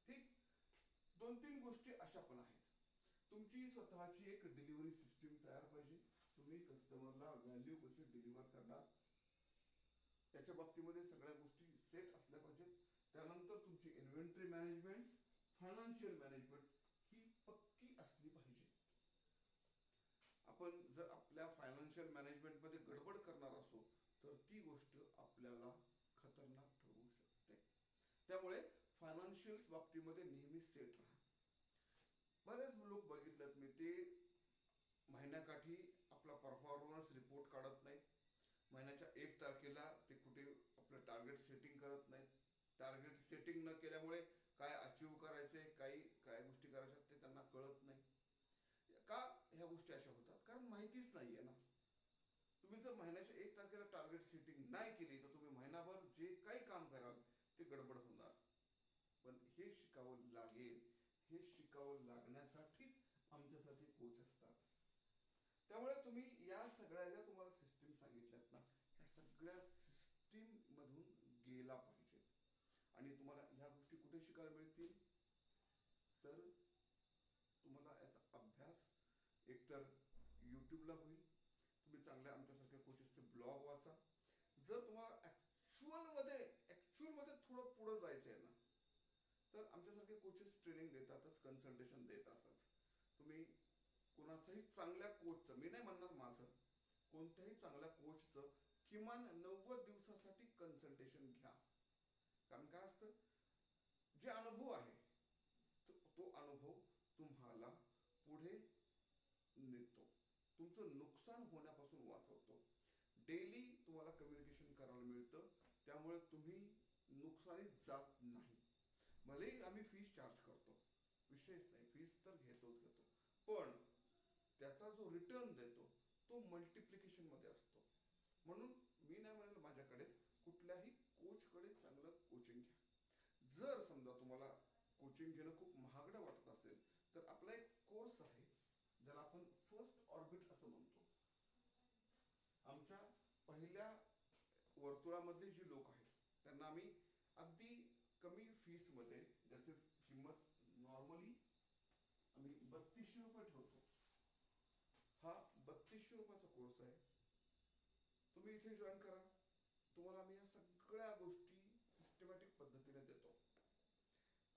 ठीक, 2-3 गोष्टी अशा पण आहेत. तुमची स्वतःची एक डिलिव्हरी सिस्टीम तयार पाहिजे. तुम्ही कस्टमरला व्हॅल्यू कशी डिलिव्हर करणार त्याच्या बाबतीमध्ये सगळ्या गोष्टी सेट असल्या पाहिजेत. त्यानंतर तुमची इन्व्हेंटरी मॅनेजमेंट, फायनान्शियल मॅनेजमेंट ही पक्की असली पाहिजे. आपण जर आपल्या फायनान्शियल मॅनेजमेंटमध्ये गडबड करणार असो तर ती गोष्ट आपल्याला खतरनाक ठरू शकते. त्यामुळे फायनान्शियल्स बाबतीमध्ये नेहमी सेट राहा. बरेच लोक बघितलेत मी, ते महिन्याकाठी आपला परफॉर्मन्स रिपोर्ट काढत नाहीत. महिन्याच्या 1 तारखेला ते कुठे आपलं टार्गेट सेटिंग करत नाहीत. टार्गेट सेटिंग न केल्यामुळे काय अचीव करायचे, काय गोष्टी करायच्या ते त्यांना कळत नाही. का ह्या गोष्टी अशा होतात? कारण माहितीच नाहीये ना. तुम्ही जर महिन्याच्या 1 तारखेला टार्गेट सेटिंग नाही केली तर तुम्ही महिनाभर जे काही काम कराल ते गडबड होणार. पण हे शिकावं लागेल. हे शिकावं लागण्यासाठीच आमच्यासाठी कोच असतात. त्यामुळे तुम्ही या सगळ्या ज्या तुम्हाला सिस्टीम सांगितल्यात ना, ह्या सगळ्या सिस्टीम मधून गेला पाहिजे. आणि तुम्हाला ह्या गोष्टी कुठे शिकायला मिळतील? तर तुम्हाला याचा अभ्यास एकतर यूट्यूबला होईल, तुम्ही चांगल्या आमच्यासारख्या कोचेसचे ब्लॉग वाचा. जर तुम्हाला ऍक्च्युअल मध्ये थोडं पुढं जायचं आहे ना, तर आमच्यासारखे कोचेस ट्रेनिंग देतातच, कन्सल्टेशन देतातच. तुम्ही कोणाच्याही चांगल्या कोचचं, मी नाही म्हणणार माझं, कोणत्याही चांगल्या कोचचं किमान 90 दिवसासाठी कन्सल्टेशन घ्या. कारण काय असतं, जे अनुभव आहे तो अनुभव तुम्हाला पुढे नेतो, तुमचं नुकसान होण्यापासून वाचवतो. डेली तुम्हाला कम्युनिकेशन करायला मिळतं, त्यामुळे तुम्ही नुकसानीत जात नाही. भलेही आम्ही फीस चार्ज करतो, विषयच नाही, फीस तर घेतो, पण त्याचा जो रिटर्न देतो तो मल्टिप्लिकेशन मध्ये असतो. म्हणून मी नाही म्हणेल माझ्याकडेच, कुठल्याही कोचकडे चांगलं कोचिंग घ्या. जर समजा तुम्हाला कोचिंग घेणं खूप महागडं वाटत असेल तर आपला एक कोर्स आहे ज्याला आपण फर्स्ट ऑर्बिट असं म्हणतो. आमच्या पहिल्या वर्तुळामधले जी लोक आहेत त्यांना आम्ही अगदी कमी फीस मध्ये, जसे किंमत नॉर्मली आम्ही 3200 रुपये ठेवतो. हा 3200 रुपयाचा कोर्स आहे. तुम्ही इथे जॉईन करा, तुम्हाला आम्ही या सगळ्या गोष्टी सिस्टमॅटिक पद्धतीने देतो.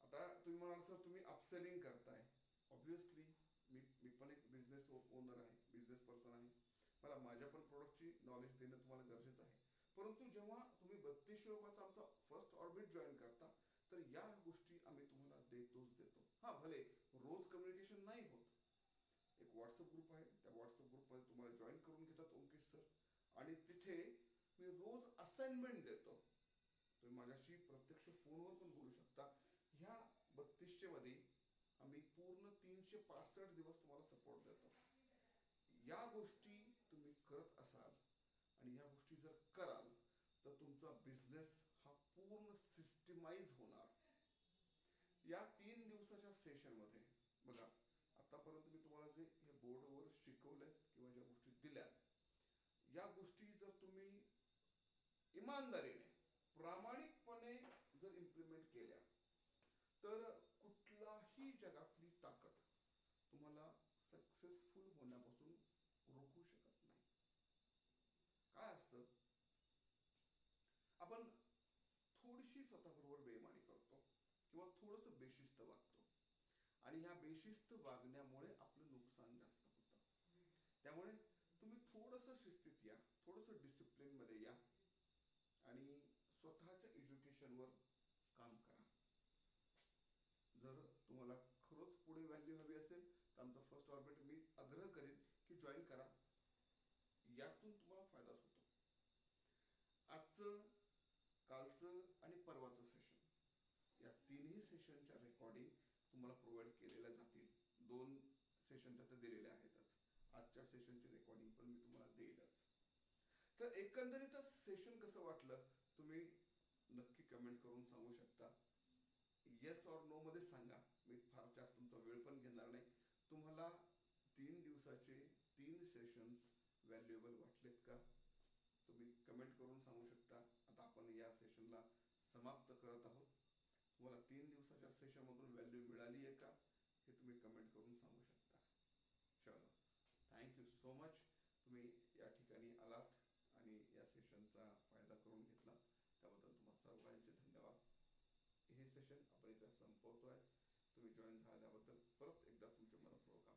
आता तुम्ही म्हणाल सर तुम्ही अपसेलिंग करताय. ऑब्विसली मी पण एक बिझनेस ओनर आहे, बिझनेस पर्सन आहे. मला माझ्या पण प्रोडक्टची नॉलेज देणं तुम्हाला गरजेचं आहे. परंतु जेव्हा तुम्ही 3200 रुपयाचा आमचा फर्स्ट ऑर्बिट जॉईन करता तर या गोष्टी आम्ही तुम्हाला देतो. हा भले रोज कम्युनिकेशन नाही होत, एक व्हॉट्सअप ग्रुप आहे, त्या व्हॉट्सअप ग्रुपमध्ये तुम्हाला जॉईन करून घेतात ओंकेश सर, आणि तिथे मी रोज असाइनमेंट देतो. तुम्ही माझ्याशी प्रत्यक्ष फोनवर पण बोलू शकता. ह्या 3200 मध्ये आम्ही पूर्ण 365 दिवस तुम्हाला सपोर्ट देतो. या गोष्टी तुम्ही करत असाल आणि या गोष्टी जर कराल तर तुमचा बिझनेस हा पूर्ण सिस्टमाइज होणार. या 3 दिवसाच्या सेशन मध्ये बघा, आतापर्यंत मी तुम्हाला जे हे बोर्डवर शिकवलंय किंवा ज्या गोष्टी दिल्या, या गोष्टी जर तुम्ही इमानदारीने, प्रामाणिकपणे जर इम्प्लिमेंट केल्या तर कुठलाही जगातली ताकद तुम्हाला सक्सेसफुल होण्यापासून रोखू शकत नाही. काय असतं, आपण थोडीशी स्वतःबरोबर बेईमानी करतो किंवा थोडंसं बेशिस्त वागतो, आणि ह्या बेशिस्त वागण्यामुळे आपलं नुकसान जास्त होतं. त्यामुळे तुम्ही थोडंसं शिस्तीत या, थोडंसं डिसिप्लिन मध्ये या आणि स्वतःच्या एज्युकेशनवर काम करा. जर तुम्हाला खरंच पुढे व्हॅल्यू हवी असेल तर आमचा फर्स्ट ऑर्बिट मी आग्रह करेन की जॉईन करा. यातून तुम्हाला फायदाच होतो. आजचं, कालचं आणि परवाचं सेशन, या तिन्ही सेशनच्या रेकॉर्डिंग तुम्हाला प्रोव्हाइड केलेल्या जातील. 2 सेशनच्या तर दिलेल्या आहेतच, आजच्या सेशनची रेकॉर्डिंग पण मी तुम्हाला देईलच. तर एकंदरीतच सेशन कसं वाटलं तुम्ही नक्की कमेंट करून सांगू शकता. येस और नो मध्ये सांगा, मी फार जास्त तुमचा वेळ पण घेणार नाही. तुम्हाला 3 दिवसाचे 3 सेशन्स व्हॅल्युएबल वाटलेत का, तुम्ही कमेंट करून सांगू शकता. आता आपण या सेशनला समाप्त करत आहोत. तुम्हाला 3 दिवसाच्या सेशन मधून व्हॅल्यू मिळाली आहे का हे तुम्ही कमेंट करून सांगू शकता. चलो, थँक्यू सो मच. तुम्ही या ठिकाणी आलात आणि या सेशनचा फायदा करून घेतला, त्याबद्दल तुम्हाला सर्वांचे धन्यवाद. हे सेशन आपण इथे संपवतोय. तुम्ही जॉईन झाल्याबद्दल परत एकदा तुमचे मनपूर्वक